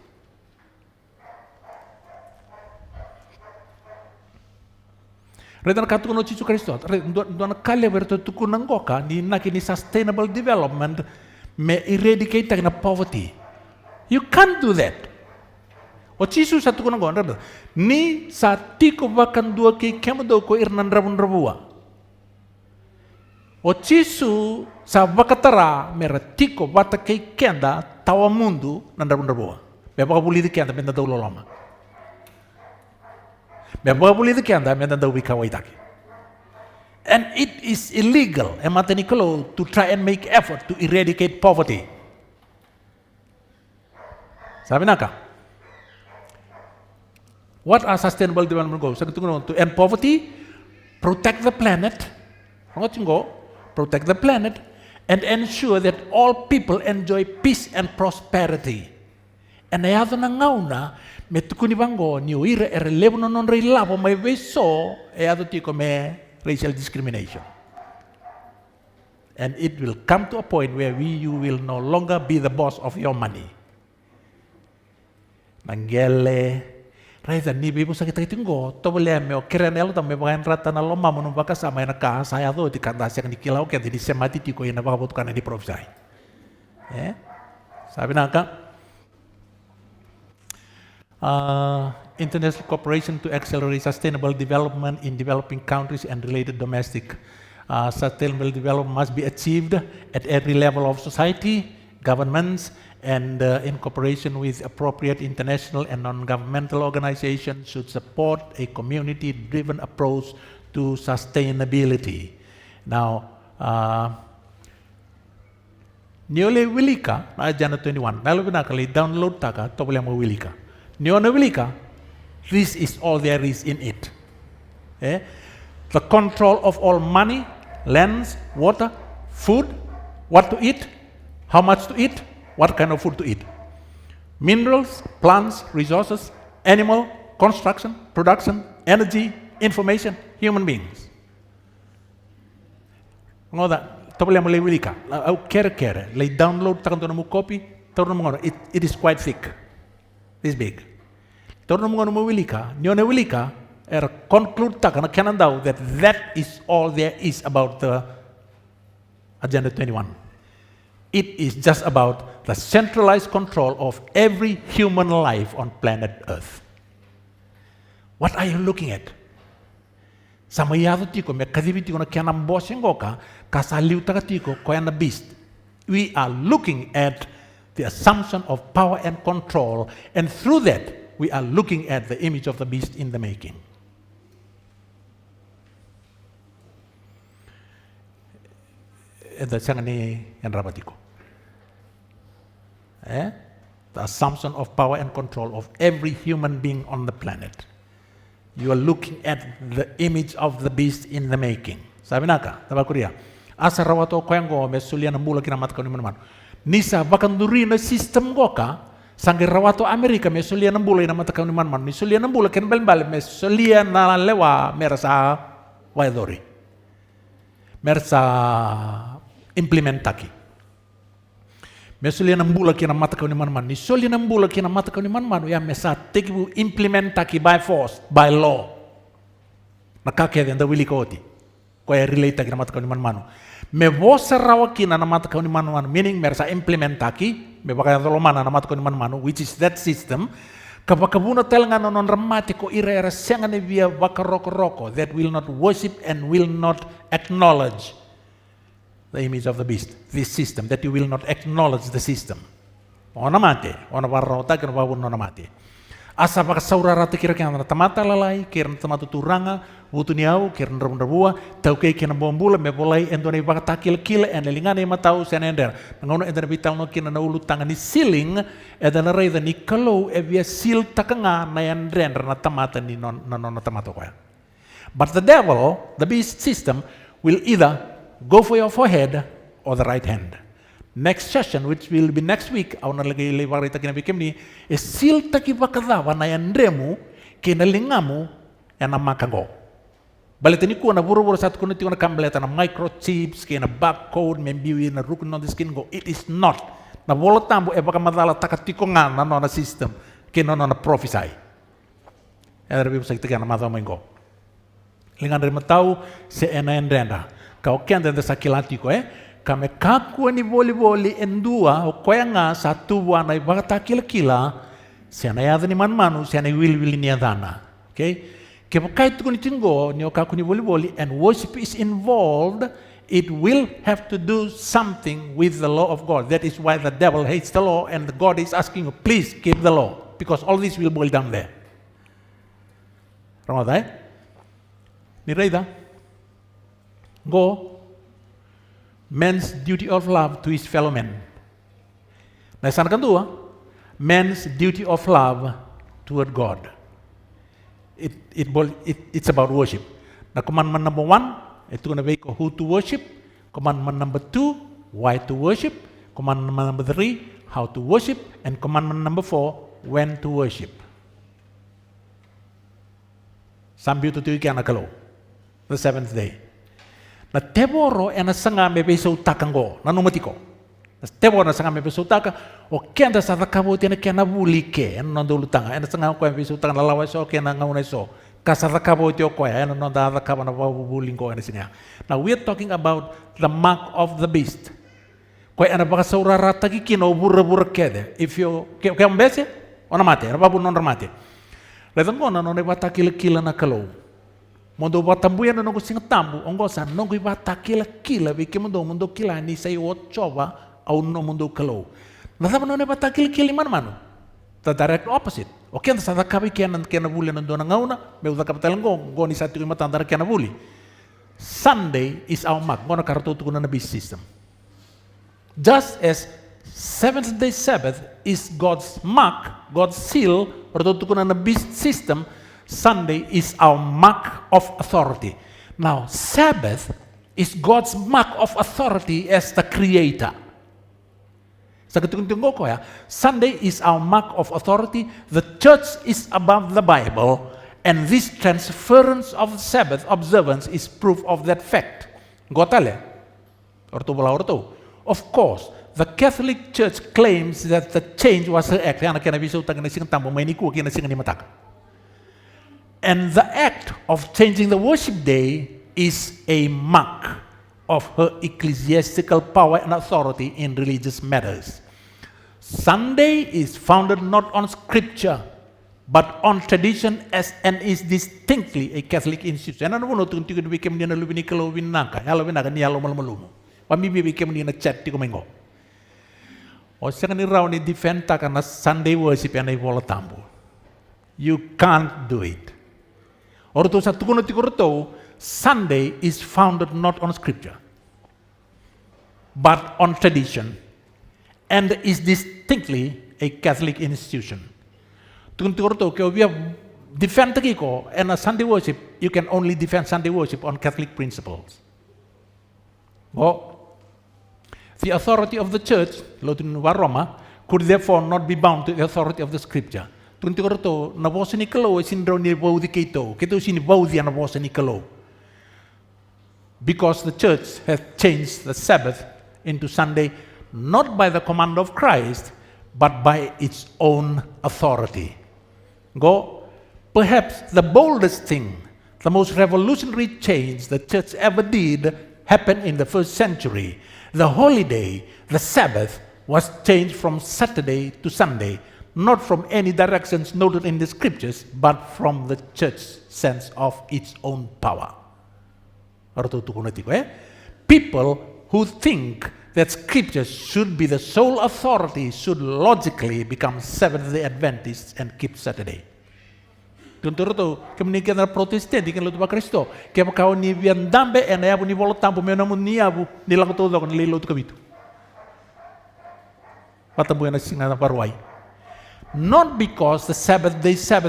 Redan katukuno Cicu Kristo, redan kale berto tukunang goka ni nakini sustainable development me eradicate na poverty. You can't do that. O Cicu sa tukunang goka ni sa tiko bakan dua ki kemdo ko irnan rabun-rabua. O Cicu sa bakatara mera tiko bata kay kenda tawa mundo nan rabun-rabua. Beba buli di kenda benda daw loloma. And it is illegal to try and make effort to eradicate poverty. Sabi naka. What are sustainable development goals? To end poverty, protect the planet, protect the planet, and ensure that all people enjoy peace and prosperity. And I have na ngauna, me tukuni bango, ni uire levo non lavo mai veso, e ado tiko me racial discrimination. And it will come to a point where you will no longer be the boss of your money. Nangele, raisa ni bibu sakit tinggo, to boleh me kerenel to me bagan rata na loma munu baka sama na ka saya do di kanta yang dikilau ke di semati tiko ina baka butukan di profesai. Sabi naka international cooperation to accelerate sustainable development in developing countries and related domestic. Sustainable development must be achieved at every level of society, governments, and in cooperation with appropriate international and non-governmental organizations should support a community-driven approach to sustainability. Now, Niole Wilika, na Jana 21, nalo binakali download taka, to boleh mo Wilika. Nione Wilika, this is all there is in it. The control of all money, lands, water, food, what to eat, how much to eat, what kind of food to eat. Minerals, plants, resources, animal, construction, production, energy, information, human beings. Ngoda, boleh mo Wilika, au kere, lay download takan to mo copy, it is quite thick. This big. Torno mo Wilika, Nione Wilika, conclude that is all there is about the Agenda 21. It is just about the centralized control of every human life on planet Earth. What are you looking at? Sama yado tiko me kadibi tiko na kianam bosengoka kasaliu taka tiko koyana beast. We are looking at the assumption of power and control, and through that we are looking at the image of the beast in the making. The assumption of power and control of every human being on the planet. You are looking at the image of the beast in the making. Sabi naka, tabakuria. Asa rawato koyango mesulia nambula kinamat kau ni mana. Nisa bakanduri na system goka sange rawato Amerika mesulia nambula ina mata kau ni mana. Mesulia nambula ken bal mesulia na lewa merasa waidori. Mersa implementaki. Mesulia nambula kina mata kau ni mana. Mesulia nambula kina mata kau ni mana ya mesa tekibu implementaki by force, by law. Nakake denda wili koti. Kaya relate kina mata kau ni mana. Me vosa rawa kina na mata kau ni mana, meaning mersa implementaki, me baka yang mana na mata kau ni mana, which is that system. Kapakabuna telengan non ramati ko ira sengane via baka roko that will not worship and will not acknowledge the image of the beast. This system that you will not acknowledge the system. Ona mate, ona barrota kena babun ona mate. Asa baka saurara te kira kena tamata lalai, kira tamatu turanga, butu niau, kira nrabua, tau kei kena bombula, me bolai endone baka takil kila, enelingane matau senender. Nangono endone bital no kina na ulu tanga ni siling, edana reida ni kalau evia sil takanga na yandrender na tamata ni non tamato koya. But the devil, the beast system, will either go for your forehead or the right hand. Next session, which will be next week, auna lagi lewarita kina bikim ni, is sil taki bakadawa na yandremu kina lingamu yana makago. Balitani ko na buru satu kuno tiyo na kambaleta na microchips kina barcode membiwi na rukun on the skin go. It is not. Na wala tambo e baka madala takatiko nga na system kina na prophesy. Era bibu sakita kina madala mo go. Lingan rin matao se ena endrenda. Kau kenda sa kilatiko kame kakua ni boli endua o koya nga sa tuwa na ibata kila siya na yada ni manmanu siya na will ni yadana. Okay? Kaya kahit ko ni tingo ni o kakua ni boli and worship is involved, it will have to do something with the law of God. That is why the devil hates the law and God is asking you, please keep the law, because all this will boil down there. Ramadai? Ni Reida? Go. Man's duty of love to his fellow men. Na sana kan tua, man's duty of love toward God. It's about worship. Now, commandment number 1, itu gonna be who to worship. Commandment number 2, why to worship. Commandment number 3, how to worship. And commandment number 4, when to worship. Sambil tu ikan akalo, the 7th day. Na teboro ena sanga mebe so takango, na numatiko. Na teboro na sanga mebe so taka, o kenda sa takabo tina kena bulike, ena nondo lutanga, ena sanga ko mebe so taka na lawa so kena ngauna so. Kasa takabo tio ko ena nonda takabo na bulingo ena singa. Now we are talking about the mark of the beast. Ko ena baka saurara taki kino burra kede. If you ke ambese, ona mate, ena babu non mate. Letango na none bata kila na kalau. Mondo batambuya na nongo singa tambu, ongosa nongo bata kila bike mundo kila ni sai chova au no mundo kalau. Nada none bata kila mano. The direct opposite. Oke anta sa kabi kena buli na dona ngauna, me uda kapitalango go ni satu ima tandara kena buli. Sunday is our mark. Ngona karto tu kuna na beast system. Just as seventh day Sabbath is God's mark, God's seal, or the beast system, Sunday is our mark of authority. Now, Sabbath is God's mark of authority as the creator. Sunday is our mark of authority. The church is above the Bible, and this transference of Sabbath observance is proof of that fact. Of course, the Catholic Church claims that the change was her act. And the act of changing the worship day is a mark of her ecclesiastical power and authority in religious matters. Sunday is founded not on scripture, but on tradition and is distinctly a Catholic institution. O siya ni raw ni defend taka na Sunday worship yan ay wala tambo. You can't do it. Orto sa tukuno tikurto, Sunday is founded not on scripture, but on tradition, and is distinctly a Catholic institution. Tukuno tikurto, kaya we have defend takiko, and a Sunday worship, you can only defend Sunday worship on Catholic principles. The authority of the church, Roma, could therefore not be bound to the authority of the scripture. Tunti na voce ni kalo sinro ni baudi keto sini baudi na voce ni kalo. Because the church has changed the Sabbath into Sunday not by the command of Christ, but by its own authority. Perhaps the boldest thing, the most revolutionary change the church ever did happened in the 1st century. The holiday, the Sabbath, was changed from Saturday to Sunday, not from any directions noted in the scriptures, but from the church's sense of its own power. People who think that scripture should be the sole authority should logically become Seventh-day Adventists and keep Saturday. Tunturuto, kemudian na Protestant, ikan lutu ba Kristo, kaya kau ni bian dambe, ena yabu ni bolo tampo, mena mun ni yabu, nilang todo kan lilo tu kabitu. Patabu na singa na parway. Not because the Sabbath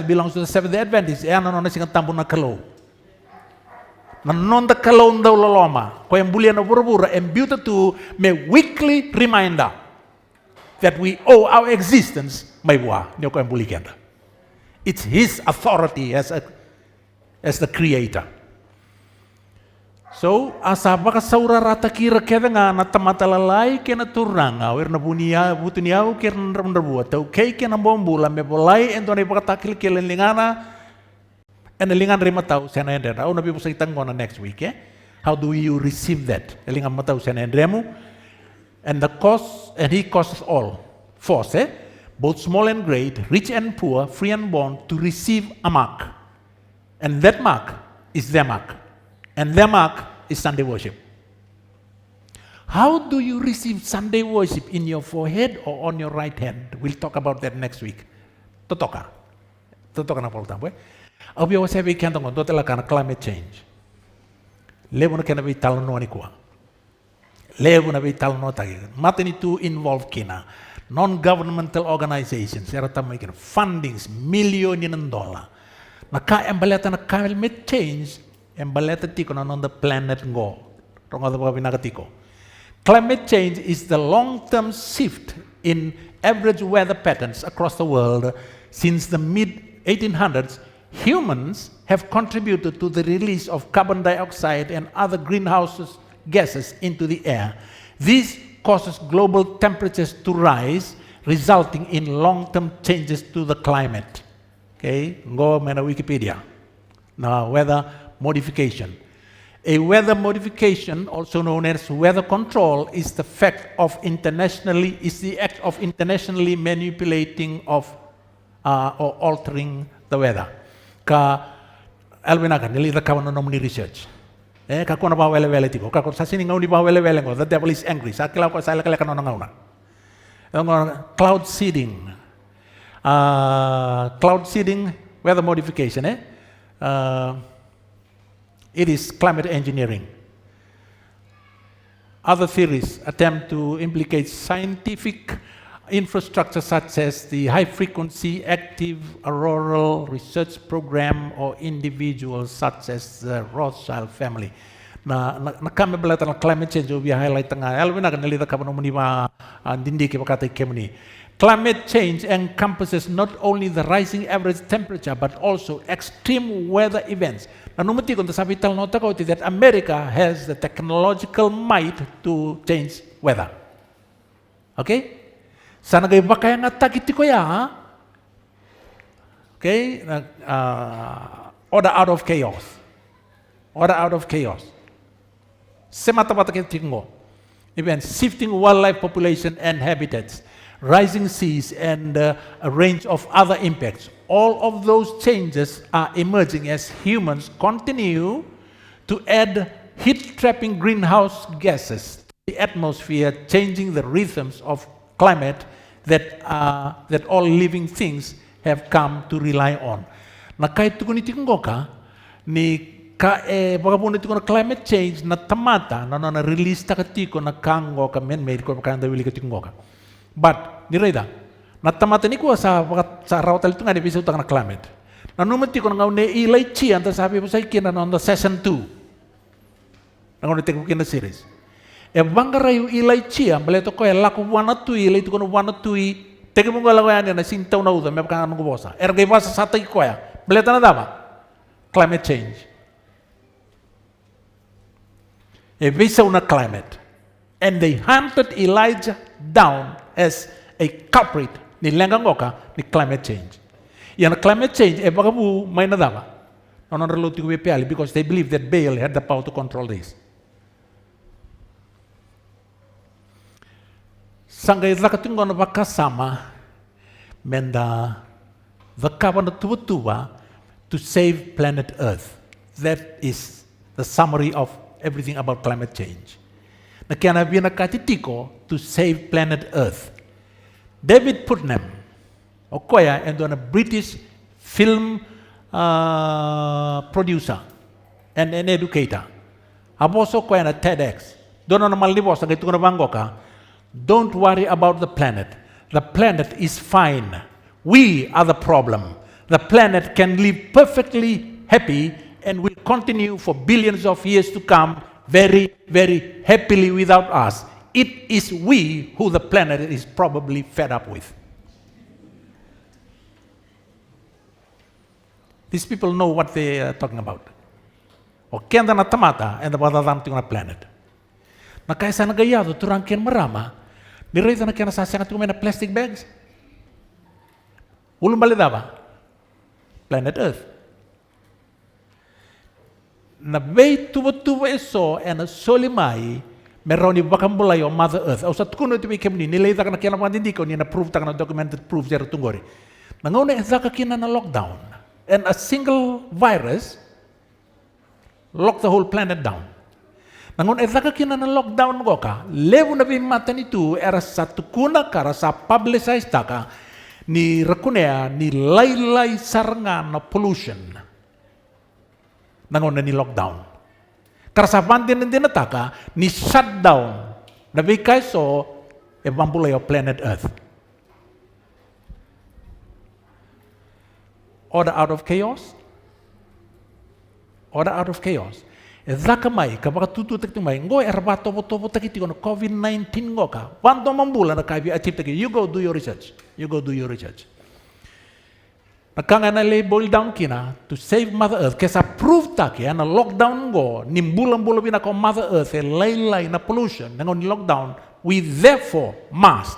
belongs to the Seventh-day Adventists, ena na singa tampo na kalo. Non da kalo ndaw loloma, ko yang bulian na bura-bura, and beautiful me weekly reminder that we owe our existence may buah, niyo ko yang bulian. It's his authority as the creator. So, asa baka saura rata kira keda nga natamata lalai kena turanga, wer na bunia butuniau kira ndarbuat. Okay kena bombula me bolai ento ne baka takil kelen lingana and lingan rima tau sana endera. Oh nabi pusay tangona next week How do you receive that? Lingan matau sana endremu and he causes all force both small and great, rich and poor, free and bond, to receive a mark. And that mark is their mark. And their mark is Sunday worship. How do you receive Sunday worship? In your forehead or on your right hand? We'll talk about that next week. Totoka na polo tampo. Abi o sabi kanta ngon totela kana climate change. Levo na kana bi talo no ni kwa. Levo na bi talo no tagi. Mateni tu involve kina. non-governmental organizations, erata making fundings, million dollar. Naka embaleta na climate change, embaleta tiko na on the planet go. Ronga da pinakatiko. Climate change is the long-term shift in average weather patterns across the world. Since the mid-1800s, humans have contributed to the release of carbon dioxide and other greenhouse gases into the air. This causes global temperatures to rise, resulting in long-term changes to the climate. Okay, go to Wikipedia. Now, weather modification. A weather modification, also known as weather control, is the act of internationally manipulating of or altering the weather. Ka alwinakan nilita kawan nomni research. Ka kuna ba wele tipo. Ka sa sini ngauni ba wele ngo. The devil is angry. Sa kilaw ko sa kala kanon ngauna. Cloud seeding. Cloud seeding, weather modification. It is climate engineering. Other theories attempt to implicate scientific infrastructure such as the high-frequency active auroral research program or individuals such as the Rothschild family. Na kami belata na climate change ubi highlight tanga alwina kan nalita kapan umuni ma dindi ke pakata kemni. Climate change encompasses not only the rising average temperature but also extreme weather events. Na numati kon sabi tal nota ko that America has the technological might to change weather. Okay? Sana gay bakaya nga takiti ko ya. Okay? Order out of chaos. Order out of chaos. Semata-mata kitingo. Events, shifting wildlife population and habitats, rising seas, and a range of other impacts. All of those changes are emerging as humans continue to add heat-trapping greenhouse gases to the atmosphere, changing the rhythms of climate that all living things have come to rely on. Na kahit tukunitik ka ni bagaimana itu climate change na tamata na release ta katiko na kango ka man-made ko kanda wili katiko ka. But ni reda na tamata ni ko sa rawtal itu ngade bisa utang na climate. Na numati ko nga ne ilay chi anta sabi po sa ikina na on the session 2. Nang tekuk in the series. E bangarayu ilay chi am baleto ko laku wana tui ilay to kono wana tui teke mo galaw yan na sintaw na uda me kan ko bosa. Ergay basa sa tay ko ya. Baleta na dama. Climate change. Bisa una climate, and they hunted Elijah down as a culprit ni lengangoka ni climate change. Yan climate change bagabu may nadama. Non reluti ko because they believe that Baal had the power to control this. Sangay zakatungo na bakasama menda the covenant tuwa to save planet Earth. That is the summary of everything about climate change. Na kaya na binakatitiko to save planet Earth. David Putnam, Okoya, and a British film producer and an educator. Aboso Okoya na TEDx. Doon na malibos, ang ito na banggo ka, don't worry about the planet. The planet is fine. We are the problem. The planet can live perfectly happy and will continue for billions of years to come very, very happily without us. It is we who the planet is probably fed up with. These people know what they are talking about. O kenda na tamata and the badadam na planet. Na kaysa nagayado turang ken marama, nirita na kena sasangat kumena plastic bags. Ulum balidaba. Planet Earth. Na bay tubo eso and solimai meroni bakambulay o Mother Earth. O sa tukuno ito ikemni nilita ka na kaya naman hindi ko ni na-prove ta ka na documented proof zero tungori. Nangauna eza ka kina na lockdown and a single virus locked the whole planet down. Nangauna eza ka kina na lockdown ko ka levo na bimata nito era sa tukuna kara sa publicize ta ka ni rakunea ni laylay sarangan na pollution. Nangon ni lockdown. Karasapan din nataka ni shutdown. Nabi kay so bambulay of planet Earth. Order out of chaos. Order out of chaos. Zaka mai, kapag tutu tak tu mai, ngo erba topo takiti kono COVID-19 ngo ka. Wanto mambula na kabi atip taki. You go do your research. You go do your research. Nakanga na lay boil down kina to save Mother Earth. Kesa prove taki na lockdown ngo nimbulan bina ko Mother Earth lay na pollution nangon lockdown. We therefore must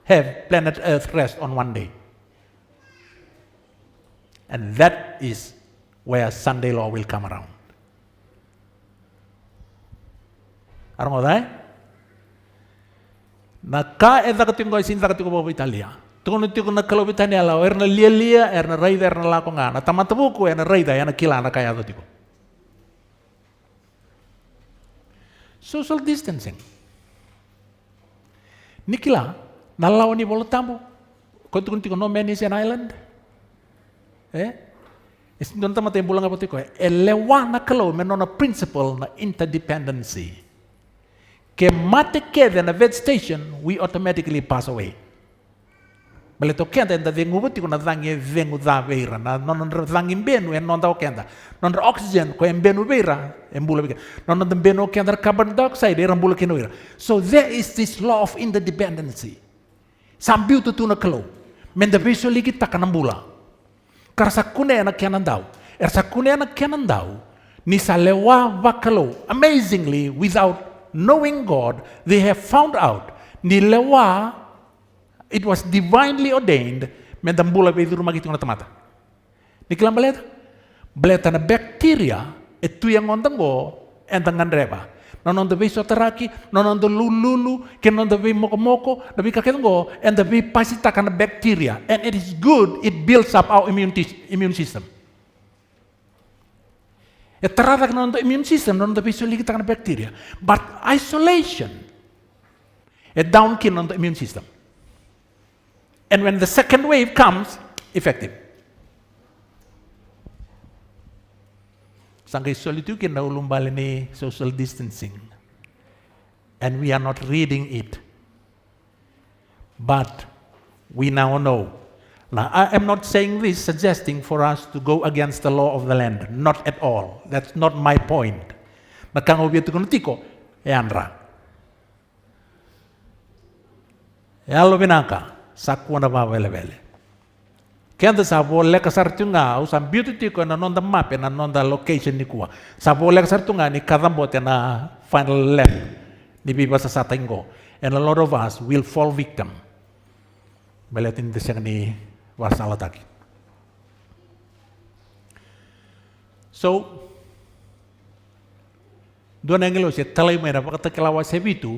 have planet Earth rest on one day. And that is where Sunday law will come around. Arang odai? Naka katingo isin katingo bo Italia. Tungo na kalau Italia la erna lia erna raida erna la ko nga. Na tamatabuko erna raida erna kila na kaya to tiko. Social distancing. Nikila nalaw ni bolo tambo. Ko tiko no man is an island. Don't tama tayo bulang apa tiko. Elewa na kalau menona principle na interdependency. Ke mate kede na vet station, we automatically pass away. Baleto kenda enda vengu buti kuna dhangi vengu dha veira na non dhangi benu en non da kenda. Non oxygen ko embenu veira embula bika. Non benu kenda carbon dioxide era embula keno veira. So there is this law of interdependency. Sambiu tu na kalau. Menda viso ligi takanambula. Karsa kune na kenandau. Ersa kune na kenandau. Ni salewa vakalo. Amazingly, without knowing God, they have found out ni lewa, it was divinely ordained, mendambula be rumah gitu na tamata. Nikilang baleta na bacteria etu yang ondango endangan reba. Nonon the beso teraki, nonon the lulu, kenon the be moko, the be kakengo, and the be pasitakan bacteria, and it is good. It builds up our immune system. Teratak non the immune system, non the beso lagi takan bacteria, but isolation, down kin on the immune system. And when the second wave comes, effective. Sangkai solitu kin na ulumbali ni social distancing, and we are not reading it, but we now know. Now, I am not saying this suggesting for us to go against the law of the land. Not at all. That's not my point. Nakang obiet ko nutiko, andra. Yalo binaka, sakwa na ba vele. Kaya sa bolle kasartunga, usang beauty ko na non the map na non the location ni kuwa. Sa bolle kasartunga ni kadambote na final lap ni biba sa satingo. And a lot of us will fall victim. Baletin desang ni wasalataki. So, doon ang ilo siya talay mo na pagkatakalawa sa bitu,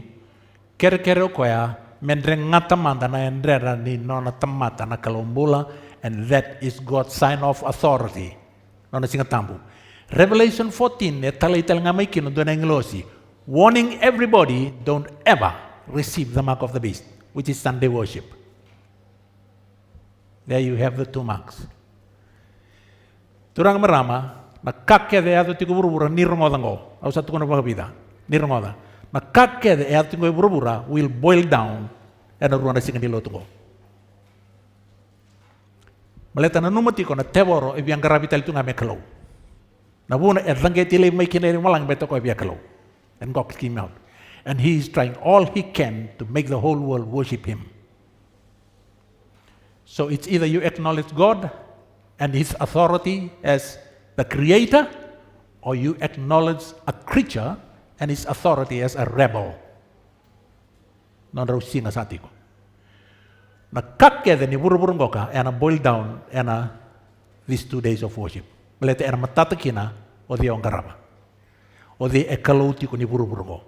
kere-kere ko ya, mendreng nga tamanda na endrera ni nona tamata na kalumbula, and that is God's sign of authority. Nona singa tambu. Revelation 14, talay-talay nga may kino doon ang ilo siya, warning everybody, don't ever receive the mark of the beast, which is Sunday worship. There you have the 2 marks. Turang marama, nakakya de ato tiko burubura nirngodango. Au satu kono pagabida, nirngoda. Nakakya de ato tiko burubura will boil down and ruana singa nilotungo. Maleta na numati ko na teworo ibiang garabital tunga mekalo. Na buna erlange tile may kineri malang beto ko ibiakalo. And God came out. And he is trying all he can to make the whole world worship him. So it's either you acknowledge God and his authority as the creator, or you acknowledge a creature and his authority as a rebel. Non raw singa sa atiko. Nakakya ni buru-buru ka and boil down and these 2 days of worship. Malete and matatakina o di ongarama. O di ekalauti ko ni buru-buru ko.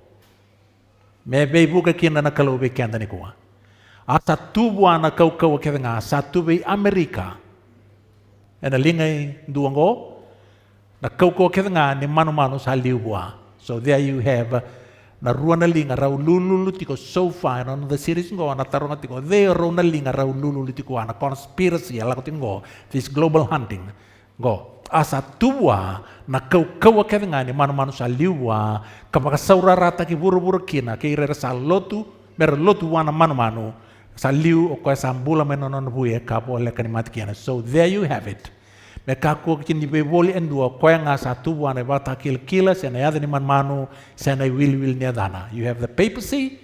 May buka kina na kalaubi kanda ni kuwa. Asa tubuan na kau kaya nga sa tubi Amerika. E na lingay duwango na kau kaya nga ni mano-mano sa liubua. So there you have na ruan na linga raw lululutiko so far on the series ngo na tarong atiko there raw na linga raw lululutiko na conspiracy ala ko tingo this global hunting go asa tuwa na kau kaya nga ni mano-mano sa liubua kapag saurarata ki buru-buru kina kay sa lotu mer lotu wana mano-mano sa liu o kwa sa mbula menonon buye kapo le kanimati kiana. So there you have it. Me kaku kin di beboli endua koya nga satu wana bata kila sena yada ni manu sena will ni adana. You have the papacy,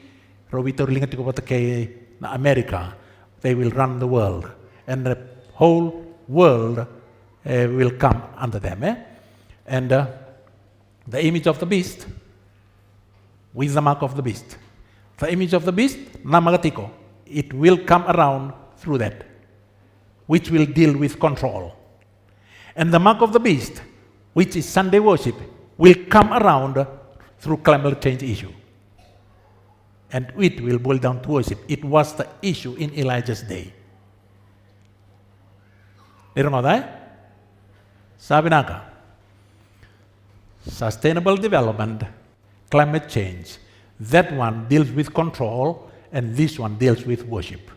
Robito linga tiko bata ke na America. They will run the world and the whole world will come under them. And the image of the beast with the mark of the beast. The image of the beast, namagatiko. It will come around through that, which will deal with control. And the mark of the beast, which is Sunday worship, will come around through climate change issue. And it will boil down to worship. It was the issue in Elijah's day. Sabi naka, sustainable development, climate change, that one deals with control, and this one deals with worship.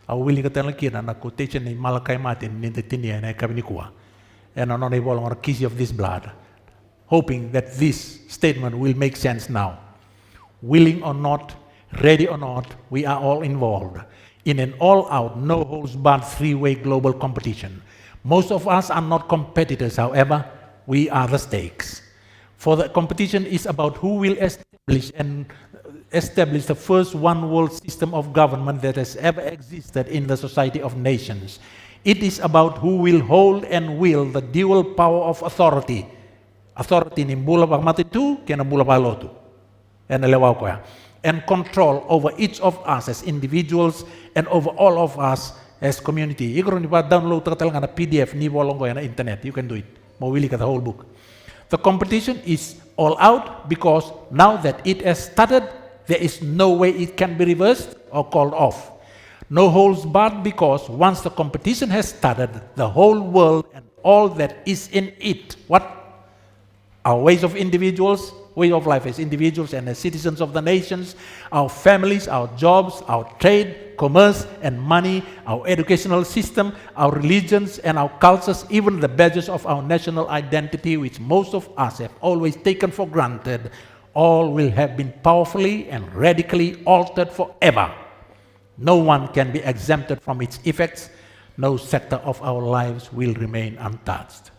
Aku willing to tell you na quotation ni Malachi Martin ni tinia na kabinikua, and I'm not able on a kiss of this blood, hoping that this statement will make sense now. Willing or not, ready or not, we are all involved in an all-out, no-holds-barred three-way global competition. Most of us are not competitors, however, we are the stakes. For the competition is about who will establish the first one-world system of government that has ever existed in the society of nations. It is about who will hold and wield the dual power of authority. Authority ni bula pagmatitu, kena bula palotu. And control over each of us as individuals and over all of us as community. You can download the PDF ni bolongo na internet. You can do it. Mawili ka the whole book. The competition is all out because now that it has started, there is no way it can be reversed or called off. No holds barred because once the competition has started, the whole world and all that is in it, what? Our ways of individuals, way of life as individuals and as citizens of the nations, our families, our jobs, our trade, commerce and money, our educational system, our religions and our cultures, even the badges of our national identity, which most of us have always taken for granted, all will have been powerfully and radically altered forever. No one can be exempted from its effects. No sector of our lives will remain untouched.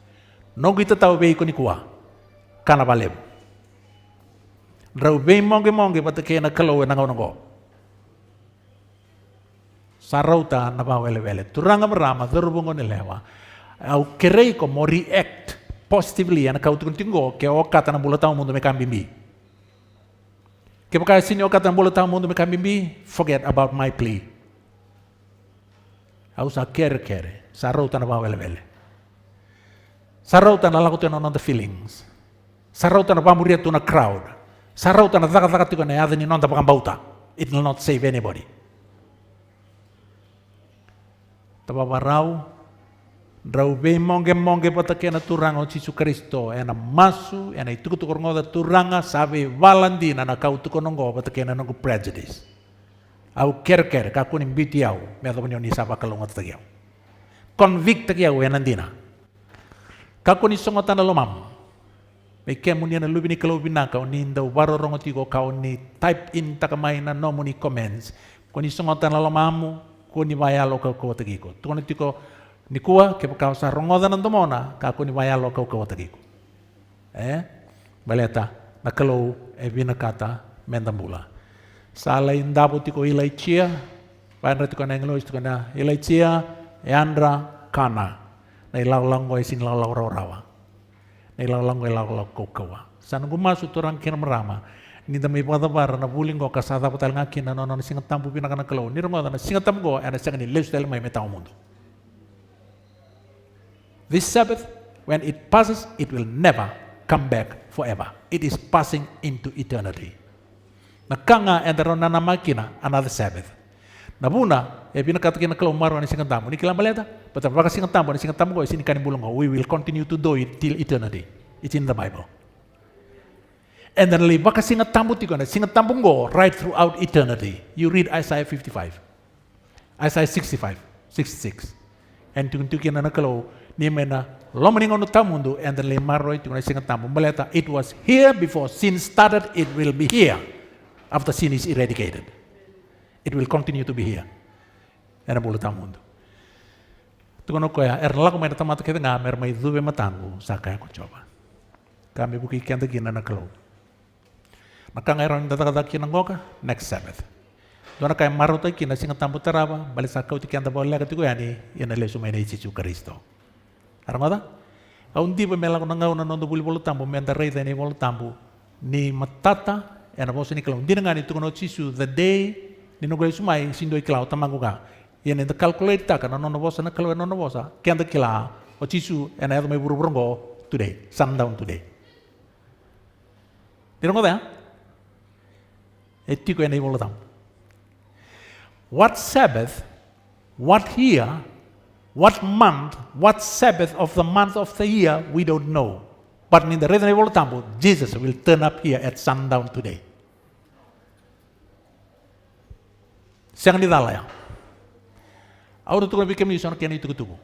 No kita tahu bei ko ni kuah, kana balem. Rau bei monge pata kena kalau na ngau sarauta na ba wele turanga marama dorubongo ni lewa au kerei ko mo react positively ana kau tungo ke o kata na bulatau mundo me kambimbi ke pakai sini o kata na bulatau mundo me kambimbi, forget about my plea. Au sa kere sarauta na ba wele sarauta na lakutan on the feelings, sarauta na ba muria tu na crowd, sarauta na zaka tiko na yada ni nonda pakambauta. It will not save anybody. Tababarau, rau be monge pata kena turanga o Yesus Kristo, ena masu, ena itukutukur ngoda turanga, sabe valandina na kau tukonongo pata kena nongo prejudice. Au ker kaku ni mbiti au, mea tapanyo ni sapa kalongot tagiau. Convict tagiau enandina. Kaku ni songotan na lomam. May kemu ni na lubi ni kalubina kau ni indaw baro rongotigo kau ni type in takamay na nomo ni comments. Kung ni songotan na lomamu, kung ni mayalo kau tagiko. Tukon ni tiko ni kuwa ke kau sa rongodan ng domona, kaku ni mayalo kau tagiko. Baleta nakalo binakata mendambula. Sala indabo tiko ilaichia, paano tiko na English tiko na ilaichia, Andra kana. Na ilaw-lang ko ay sinlaw-law-rawa. Na ilaw-lang ko ilaw-law kawa. Sana gumasok turang kinamarama. Ninda may pagdabar na buling ko kasada po tayo nga kinanono na singatampo pinakanakalaw. Nirong na singatam ko ay nasang nilis dahil may metang mundo. This Sabbath, when it passes, it will never come back forever. It is passing into eternity. Nakanga endaron na namakina another Sabbath. Nabuna, pinakatakin na kalumaro ni singatampo. Ni kilang baleta, but ang singatampo ko, isinikani bulong ko, we will continue to do it till eternity. It's in the Bible. And then baka singatampo tiko na, singatampo ko right throughout eternity. You read Isaiah 55, Isaiah 65, 66. And tukin na nakalaw, ni mena, lomaning on tamundo, and then maroy tiko na singatampo. Baleta, it was here before sin started, it will be here after sin is eradicated. It will continue to be here. Era mundo. Tukono koya lagu mai tamata kita ngamer mai dube matangu saka ko coba. Kami buki kenta kina na kalau. Maka ngairon tata kina ngoka next Sabbath. Dona kaya maruta kina singa tambu taraba bali saka uti kenta bolle ka tigo yani yana lesu mai nei Yesus Kristo. Armada? Aun di mela ko ngau na nondo buli bolu tambu menta rei ni bolu tambu ni matata ena bosi ni kalau dina ngani tukono Yesus the day ni no goi sumai sindo iklau tamangu ka. Yan the calculate taka na nono bosa na kalau nono bosa kenta kila o Yesus ena ya mai buru today sundown today. Dina ngoda? Etiko ena bolu tambu. What Sabbath, what year, what month, what Sabbath of the month of the year, we don't know. But in the reasonable time, Jesus will turn up here at sundown today. Siang di dalam. Aku tu kalau bikin mission kian itu ketuku.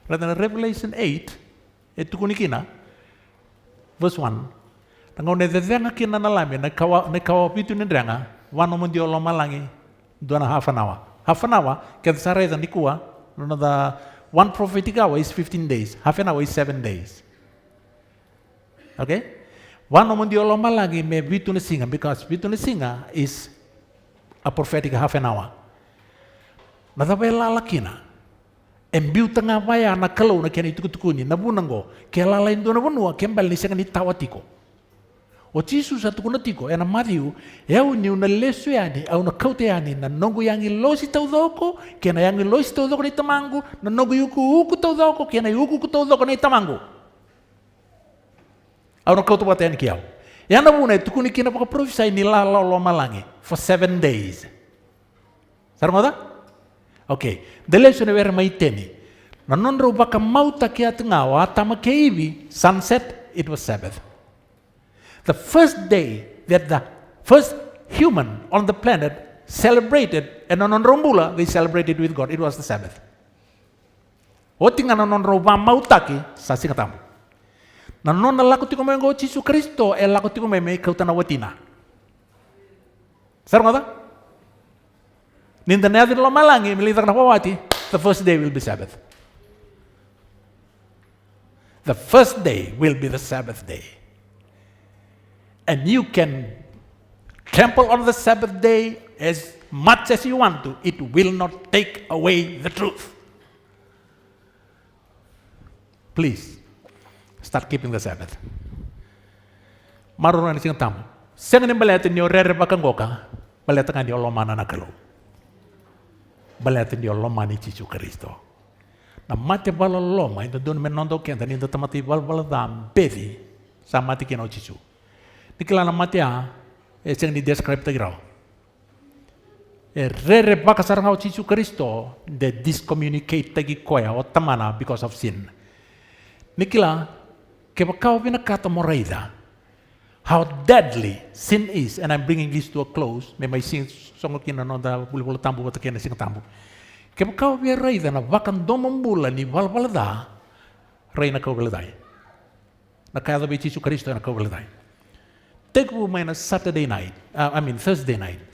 Rather Revelation 8, itu kunikina, verse 1. Tangau nedzenga kina nalami, nekawa pitu nendrenga, wano mundio loma langi, dona half an hour. Half an hour, kita sarai dan dikua, the one prophetic hour is 15 days, half an hour is 7 days. Okay? Wano mundio loma langi me bitu nesinga, because bitu nesinga is a prophetic half an hour. Natapai lalakina, embiu tengah maya na kalau na kian itu kutukuni, na bunanggo, kia lalain do na bunua, kembali nisanga ni tawatiko. O Jesus satu kuna tiko, ena Matthew, yau ni una lesu yani, au na kaute yani, na nongo yangi losi tau doko, kia na yangi losi tau doko ni tamangu, na nongo yuku tau doko, kia na yuku tau doko ni tamangu. Au na kaute bata yani kiau. Yana buna itu kuni kina paka profisai ni lala loma langi, for 7 days. Sarmada? Okay, the lesson where maiteni. Na nonro baka mauta kia tengawa, atama keibi, sunset, it was Sabbath. The first day that the first human on the planet celebrated, and on Rombula they celebrated with God, it was the Sabbath. Otinga na non roba mautaki sa singatamu. Na non na laku tiko mengo Yesus Kristo e laku tiko meme kautana watina. Sarmada? Ninda nadir lo malangi militer na wawati, the first day will be Sabbath. The first day will be the Sabbath day. And you can trample on the Sabbath day as much as you want to. It will not take away the truth. Please, start keeping the Sabbath. Marunong ni sing tamu. Sengen balatin yo rere bakangoka, balatan di olomana nakalo. Balatin di olomani Yesus Kristo. Na mate balaloma, ito doon menondo kenta, ito tamati balbaladam, bedi, sa mati kino Yesus. Nikla na matia, siyang ni-describe tayo. Rere baka sarang Yesus Kristo, they discommunicate tayo koya o tamana because of sin. Nikla, kaya kau pinakata mo raida, how deadly sin is, and I'm bringing this to a close, may sin songok kinanonda bulu-bulu tambu at kaya na sing tambu. Kaya kau pinakata na bakan domong bulan ni balbalada, ray na kaugaladay. Nakaya ba Yesus Kristo na kaugaladay. Take na Thursday night.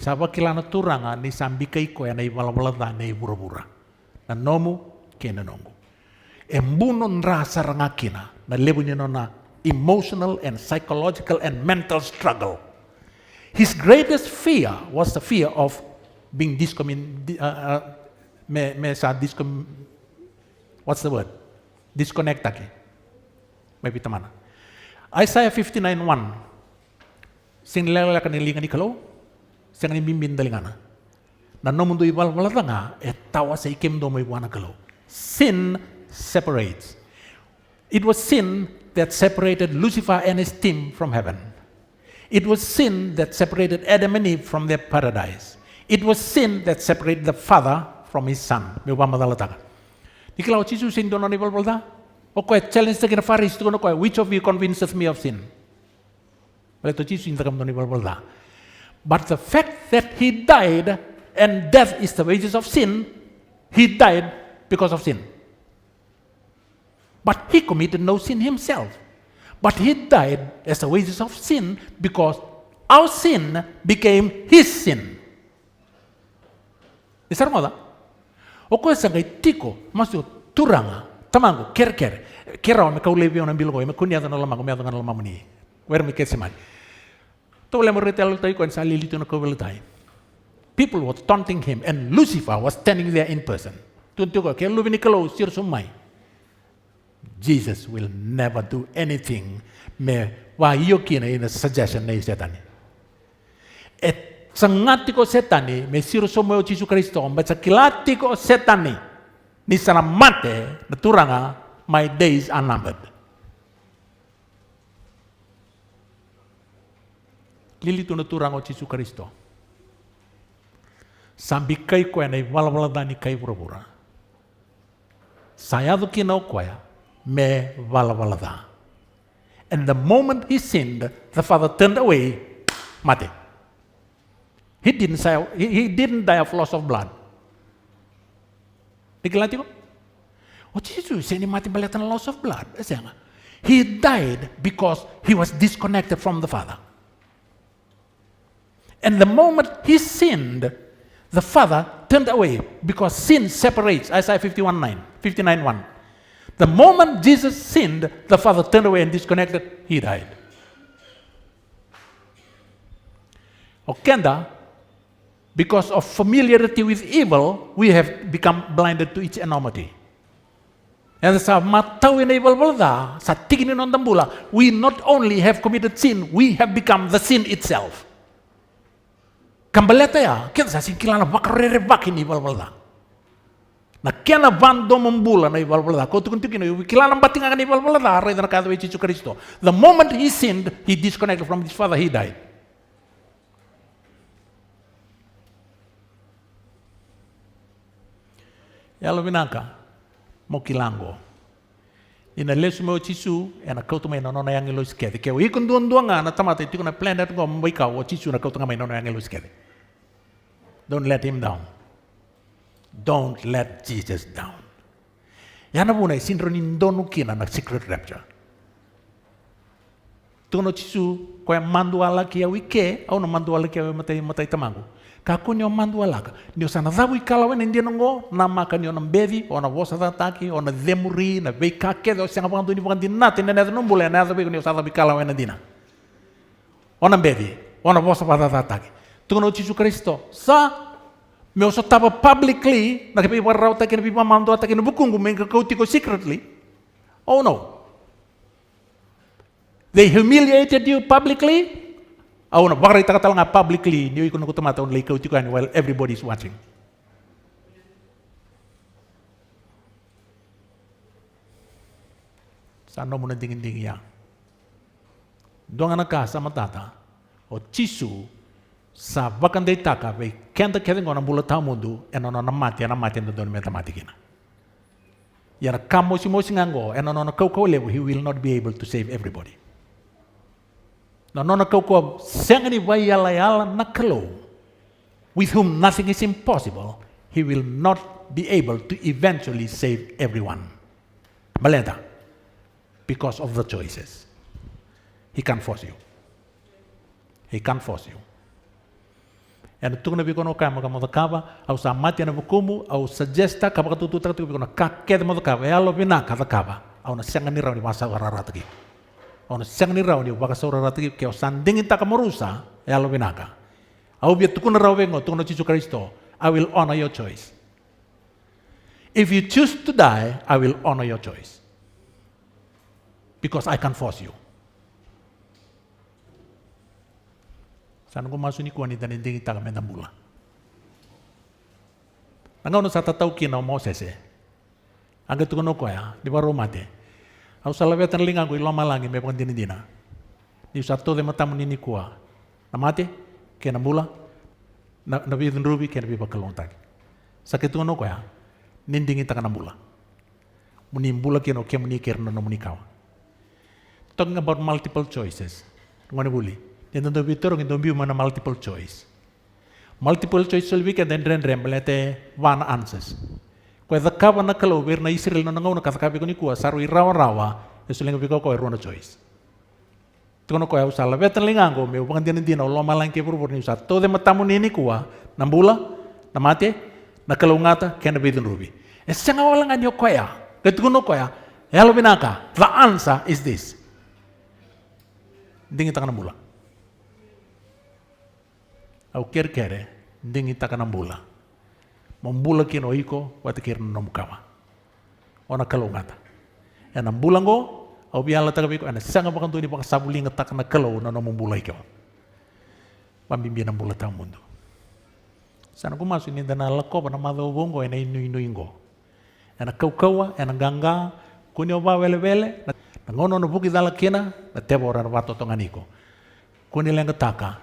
Sabi kilana turanga ni sambikay ko yan ay balbalada na ibura-bura. Na nomu kaya na nongo. Embunon rasa rangakina na lebu niya na emotional and psychological and mental struggle. His greatest fear was the fear of being disconnect aki. May pitamana. Isaiah 59:1. Sing lela kanilingan ni kalau, sing ni bimbin dalingana. Na nomundo ibal balatanga tawa sa ikem do mo iwana kalau. Sin separates. It was sin that separated Lucifer and his team from heaven. It was sin that separated Adam and Eve from their paradise. It was sin that separated the father from his son. May ubama dalataga. Diklau Jesus sin do no ibal balata. O ko challenge sa Pharisee to no ko, which of you convinces me of sin? But the fact that he died, and death is the wages of sin, he died because of sin. But he committed no sin himself. But he died as the wages of sin because our sin became his sin. Isar mo da? O ko sa kay tiko, masu turanga, tamango, kera me kau levi ona bilgo, me kunia na lama, me adanga lama mani. Where me kesemani. To le morretel tai ko sa lili to na ko veltai. People were taunting him, and Lucifer was standing there in person. Tuntuko, kaya lubini kalau sir sumai. Jesus will never do anything me wa yokina in a suggestion na setani. Et sangati ko setani me sir sumai o Jesus Kristo, but sa kilati ko setani ni sana mate na turanga my days are numbered. Lili tu na turanga o Jesus Kristo. Sambi kai ko na wala dani kai pura-pura. Saya do kina o koya me wala da. And the moment he sinned, the father turned away, mate. He didn't die of loss of blood. Dikelati ko? O Jesus ni mati balik na loss of blood. He died because he was disconnected from the father. And the moment he sinned, the father turned away because sin separates. Isaiah 59:1. The moment Jesus sinned, the father turned away and disconnected, he died. Okenda, because of familiarity with evil, we have become blinded to its enormity. And sa matawin na evil balda, sa tingin ng dambula, we not only have committed sin, we have become the sin itself. Kambaleta ya, kita sa singkilana bakarere-bakin evil balda. Na kena bando membula na ibal balada. Kau tukun tukino, kilala batingan ibal balada. Aray na nakatawa Jesus Kristo. The moment he sinned, he disconnected from his father. He died. Yalo binaka mo kilango. Ina lesu mo chisu ena kau tu mai nono yang ilo skede. Kau ikun duan nga na tamata itu na planet ngo mo ikaw o chisu na kau tu mai nono yang ilo skede. Don't let him down. Don't let Jesus down. Yana bunay sinronin donu kina na secret rapture. Tuno chisu ko mandu ala kia wike au na mandu ala kia matay tamango. Kako nyo mandu ala ka. Nyo sana dabu ikalawen hindi nongo na maka nyo ng bevi o na vosa tataki o na demuri na vei kake o siyang pangandu ni pangandu natin na natin numbule na natin nyo sana dabu ikalawen na dina. O na bevi o na vosa tataki. Tuno chisu Kristo sa me also tapa publicly, nakipiwaraw tayo kinapipamando at kinabukong kumengka kautiko secretly. Oh no. They humiliated you publicly. Oh no, bakit ka nga publicly, niyo ikon ko tumataon lay kautiko while everybody is watching. Saan mo na dingin-dingin yan? Doon nga nagkasa matata, o chisu, sa bakan day taka vai kenda ngona bulata mundo eno na mati na don matematikina yana kamo si mosingango eno na kau level he will not be able to save everybody no kau sengani vai yala nakalo with whom nothing is impossible he will not be able to eventually save everyone malenda because of the choices he can't force you. And tu na bikono kama kava au sa mati na bukumu au suggesta kapa katutu tu bikono kaket mo kava ya lo bina kava au na sengani raw ni masa wararata ki au na sengani raw ni baka saurarata ki ke sandingin ta kamurusa ya lo binaka au bi tu kuna raw bengo tu na Jesus Kristo I will honor your choice. If you choose to die I will honor your choice because I can force you. Sana ko masuni ko ni tanin dingi taga mendambula. Nangaw no sa tataw kina mo sese. Ang tukono ko ya, di ba romate. Au salavetan linga ko ilama langi me pang dinidina. Di sa to de matamu nini kuwa. Namate kena mula na vidin rubi kena bi bakalong tag. Sa tukono ko ya, nindingi taga nambula. Munimbula kino kemuni kerno no munikaw. Talking about multiple choices. Ngone buli. Yang tentu bitor ng dombi mana multiple choice. Multiple choice solvi kan den melete one answers. Kau the kaba na kalau na Israel na ngau na katakabi ko ni kuwa saru irawa esuling biko ko erona choice. Tukono ko ya usala betan lingango me upangan din lo malang ke purpur ni usat. To de matamu ni kuwa nambula namate na kalau ngata kena bidin rubi. Esanga walang anyo ko ya. Ketukuno ko ya, hello binaka. The answer is this. Dingi takana mula. Au kere, dingi takana mula. Membula kino iko, wati kira nomukawa. Ona kalau ngata. Ena mbulango, au biala takabiko, ena sanga bakantu ni baka sabulinga takana kalau na nombula iko. Pambimbia na mbula tau mundo. Sana kumasu ni dana lakoba na madho bongo ena inu ingo. Ena kau ena ganga, kuni oba wele, na ngono no buki dala kena, na tebo ora wato tonganiko. Kuni lenga taka,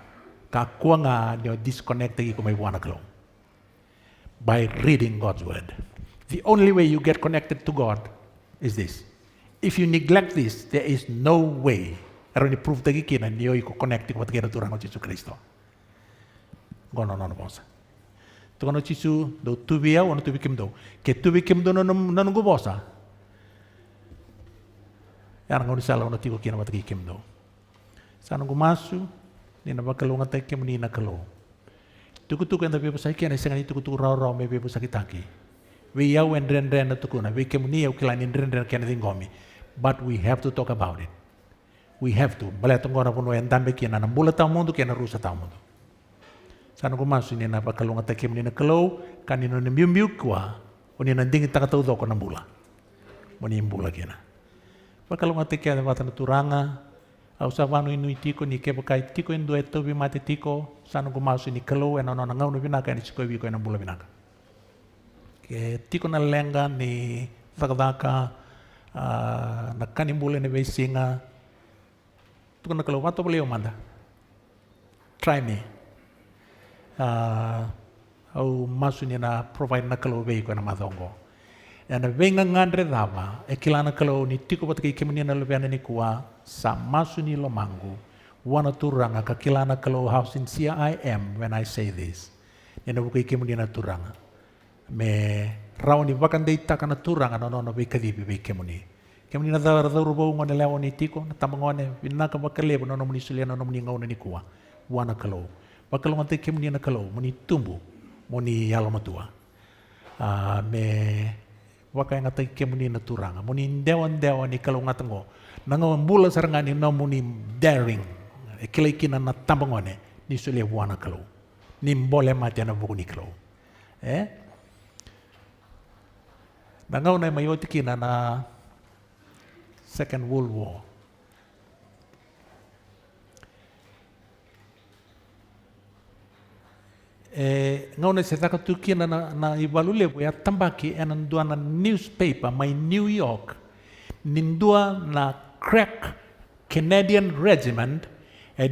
ka kuanga nyo disconnect ko may buwana kalau. By reading God's word. The only way you get connected to God is this. If you neglect this, there is no way. Pero ni proof tagi kina niyo iko connecting wat kena turang o Jesu Kristo. Gono no bosa. Tukono Jesu do tubia ono tubi kimdo. Ke tubi kimdo no nungu bosa. Yang ngoni sala ono tiko kina wat kimdo. Sana gumasu ni na bakalunga tay kimni na kalo. Tuku-tuku yang tapi pasai kian esengan itu tuku rau me bebo sakitaki. We yau and ren na tukuna. We kemuni yau kilan in ren kian tingomi. But we have to talk about it. We have to. Bala tongona puno yang dambe kian na bula tau mundo kian na rusa tau mundo. Sana ko masu ni na bakalunga tay kimni na kalo kanino na miu kwa oni na dingi takatau do ko na bula. Moni bula kian. Bakalunga tay kian wata na turanga. Au savano inu itiko ni kepo kai tiko indu eto bi mate tiko sanu kumasu ni kelo ena nona ngau no binaka ni siko biko ena bula binaka. Ke tiko na lenga ni vakadaka na kani bula ni beisinga. Tuko na kelo wato bole manda. Try me. Au masu ni na provide na kelo beiko na madongo. Ena venga ngandre dava e kilana kelo ni tiko pataki kemuni na lebiana ni kuwa sa masu ni lomangu wana turanga ka kilana kelo house in CIM when I say this. Ena bukai kemuni na turanga. Me rauni wakan dei takana turanga no be kadibi be kemuni. Kemuni na dava rubo ngone lewo ni tiko na tamangone binaka bakalebo no muni suliana no muni ngauna ni kuwa wana kelo. Bakalo ngante kemuni na kelo muni tumbu muni yalo matua. Me waka yang ngata kemuni na turanga muni dewan ni kalau ngatango nango mbula sarangani no muni daring ekilekina na tambangone ni sule wana kalau ni mbole mati na buku ni kalau nango na mayoti kina na Second World War ngau na setaka tuki na ibalule ya tambaki dua na newspaper my New York nindua na crack Canadian regiment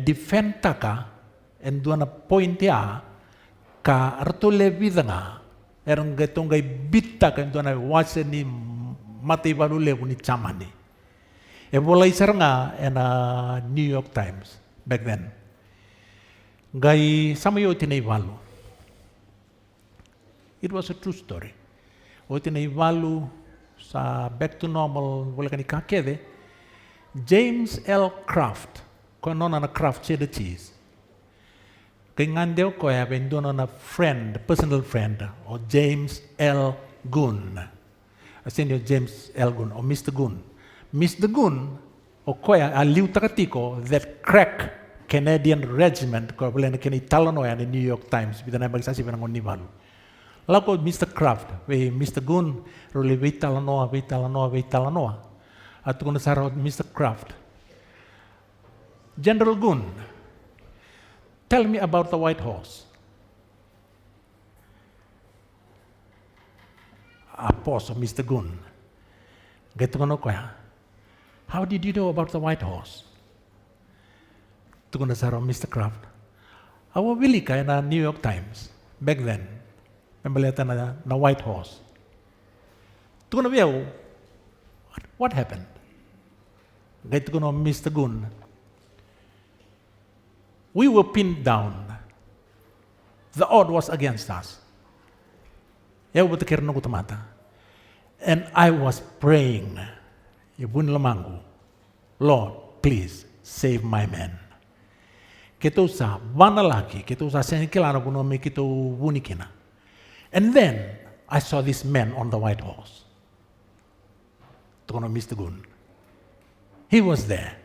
defend taka dua na point ya ka artole vidanga erong getongai bitta ka dua na wase ni mate ibalule ni chamani bola isaranga New York Times back then gai samayo tinay valu. It was a true story. O tinay valu sa back to normal wala kani kakede James L. Kraft ko nona na Kraft cheddar cheese. Kay ngandeo ko ya bendono na friend, personal friend o James L. Gunn. Senior James L. Gunn o Mr. Gunn. Mr. Gunn o koya aliw takatiko that crack Canadian regiment ko belen kini talano ya New York Times bidana magsasi pinangon ni valu. Lako Mr. Kraft, we Mr. Gunn roli we talanoa. At kung nasaro Mr. Kraft. General Gunn, tell me about the White Horse. Apostle Mr. Gunn. Get ko ya. How did you know about the White Horse? Tukuna sa Mr. Kraft. Awa bili ka na New York Times back then. Pembalita na White Horse. Tukuna biyaw, what happened? Gaya tukuna Mr. Gunn. We were pinned down. The odd was against us. Yaw batakir na kutamata. And I was praying. Ibun lamangu. Lord, please save my men. Kita usa wana laki, kita usa senikilana kuno me kita wunikina. And then I saw this man on the white horse. tokono Mistagun. He was there.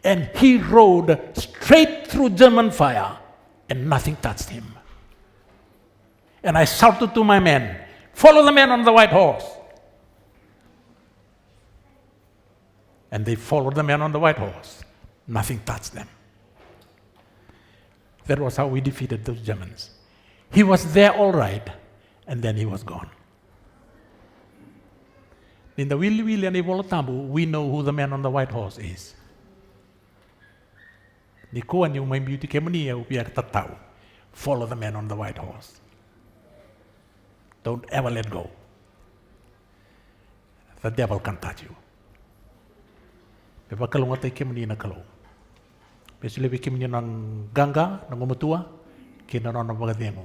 And he rode straight through German fire and nothing touched him. And I shouted to my men, follow the man on the white horse. And they followed the man on the white horse. Nothing touched them. That was how we defeated those Germans. He was there all right, and then he was gone. In the Wili and Evolatambu, we know who the man on the white horse is. Ni koa ni umay beauty kemani ya upiak tatau. Follow the man on the white horse. Don't ever let go. The devil can't touch you. Pepa kalunga tay kemani na kalau. Pesule be kemani nang ganga nang umatua kina nang magadengo.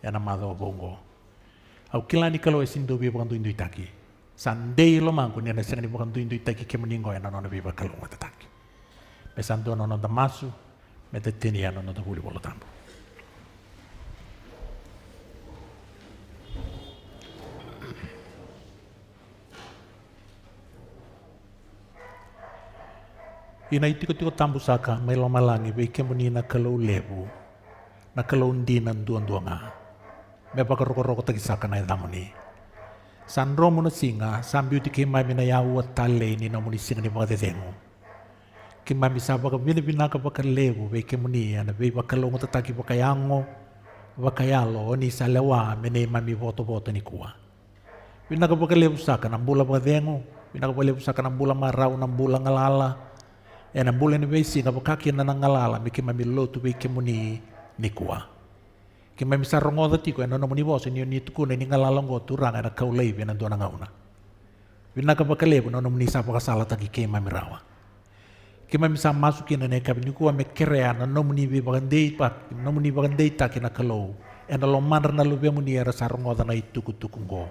Yana mado bongo. Au kilani kalau esindo be bukan tuindu itaki. Sandei lo mangku ni ana sengani bukan tuindu itaki kemani ngo yana nang be kalunga tataki. Pesando nono da masu, mete tenia nono da huli bolotambo. Ina itiko tambu saka mai lo malangi be kemuni na kalau lebu, na kalau ndina nduanga. Me baka roko tagi saka na damoni. San romo na singa, sambiu tiki mai mina yawa tale ni na muni singa ni baka dedengo. Ki mami sa baka binaka baka lebu be kemuni ana be baka longo tataki baka yango baka yalo ni sa lewa mene mami voto ni kuwa. Binaka baka lebu saka na bula baka dengo, binaka baka lebu saka na bula marau na bula ngalala. E na bula ni be singa baka kina na ngalala me ki mami lotu be kemuni ni kuwa. Ki mami sa rongo tiko ena no muni boso ni tukuna ni ngalala ngo turanga na kaulei be na dona ngauna. Binaka baka lebu no muni sa baka sala taki ke mami rawa. Kima misa masukin na nekabini kuwa me kerea na nomuni be bagandei pak nomuni bagandei tak na kalau ena lo mandar na lube muni era sarungo na ituku tukungo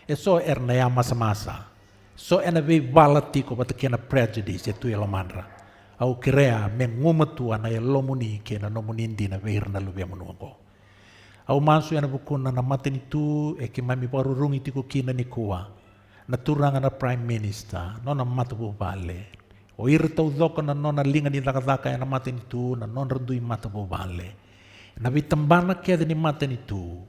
eso erna ya masa so ena be balatiko batakena prejudice itu ya lo mandra au kerea me ngumatu na ya lo muni ke na nomuni ndina be irna lube munungo au masu ena bukuna na mateni tu e kimami parurungi tiku kina ni kuwa na turanga na prime minister no na matu bale. O ira tau doko na nona linga ni daka na mata ni tu na non rendui mata bo bale. Na vitambana kia ni mata ni tu.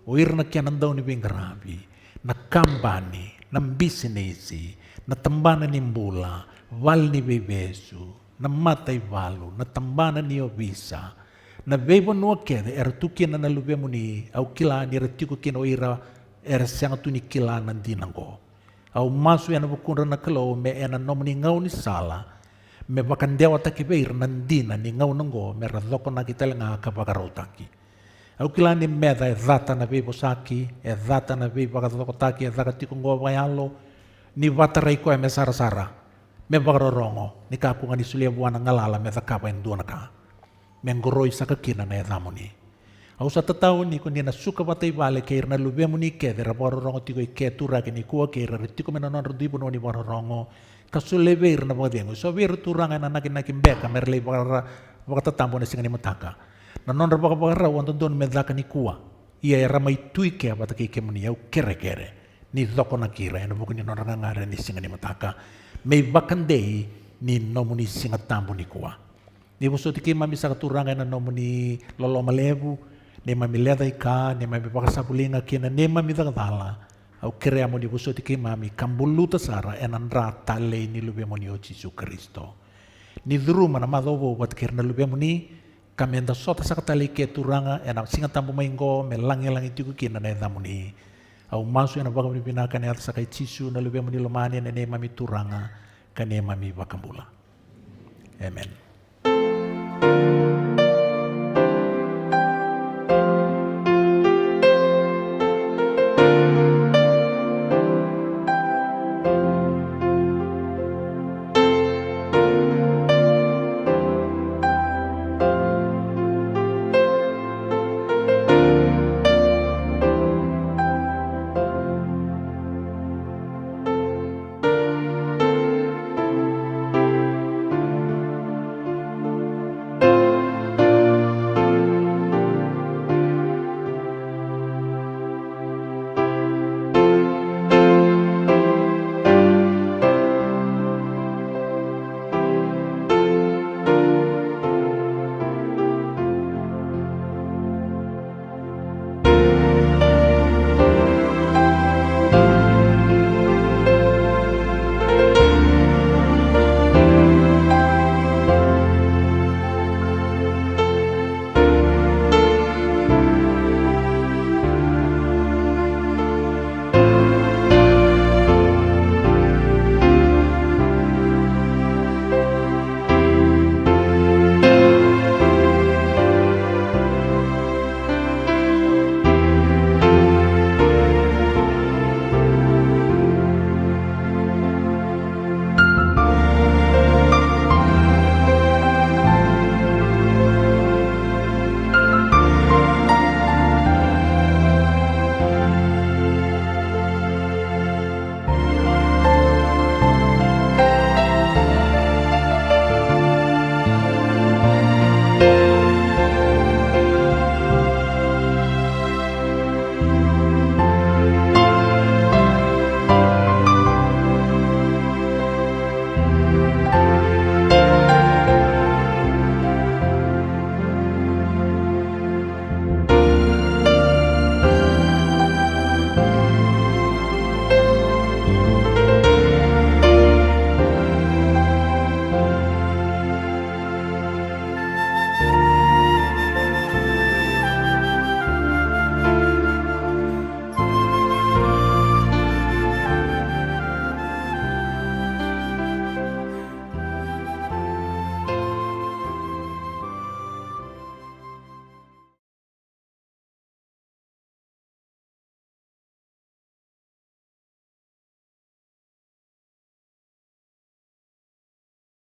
O ira na kia nandau ni bingarabi. Na kambani, na bisinesi, na tambana ni mbula, val ni bebesu, na mata i valu, na tambana ni obisa. Na bebo nua kia era tu kia na lube muni au kila ni era tiku kia o ira era sianga tu ni kila nandinango. Au masu yana bukura na kalau me ena nomni ngau ni sala me bakan dewa taki beir nandina ni ngau nango me razoko na kita lenga kabakarau taki. Au kila ni meda e dhata na bebo saki e dhata na bebo bakazoko taki e dhaka tiku ngua bayalo ni vatarai koe me sara me bakarorongo ni kapunga ni sulia buana ngalala me dhakapa en duana ka me ngoroi sakakina na e dhamoni. Au sa tatau ni ko ni na suka batai vale ke irna lube muni ke dera bororongo tiko i ke tura ke ni kuwa ke ira tiko mena non rudibu no ni bororongo kasule be irna badengo so bir turanga na nakin beka merle baka tatambo na singa ni mataka na non baka wonton don medaka ni kuwa ia era mai tui ke bata ke muni au kere ni doko na kira ena buku ni non ngare ni singa ni mataka mei bakandei ni no muni singa tambo ni kuwa ni buso tiki mami sa turanga na no muni lolo malebu ne mami leda ika, ne mami pakasapulinga kina, ne mami dagadala. Au kerea mo di buso tiki mami kambuluta sara enandra tale ni lube mo ni o Jesu Kristo. Ni druma na madobo wat kirna lube mo ni kamenda sota sakatali ke turanga ena singa tambo maingo me langi tiku kina na edha mo ni. Au masu ena baka pinaka ne ata sakai Jesu na lube mo ni lomani ne mami turanga kane mami bakambula. Amen.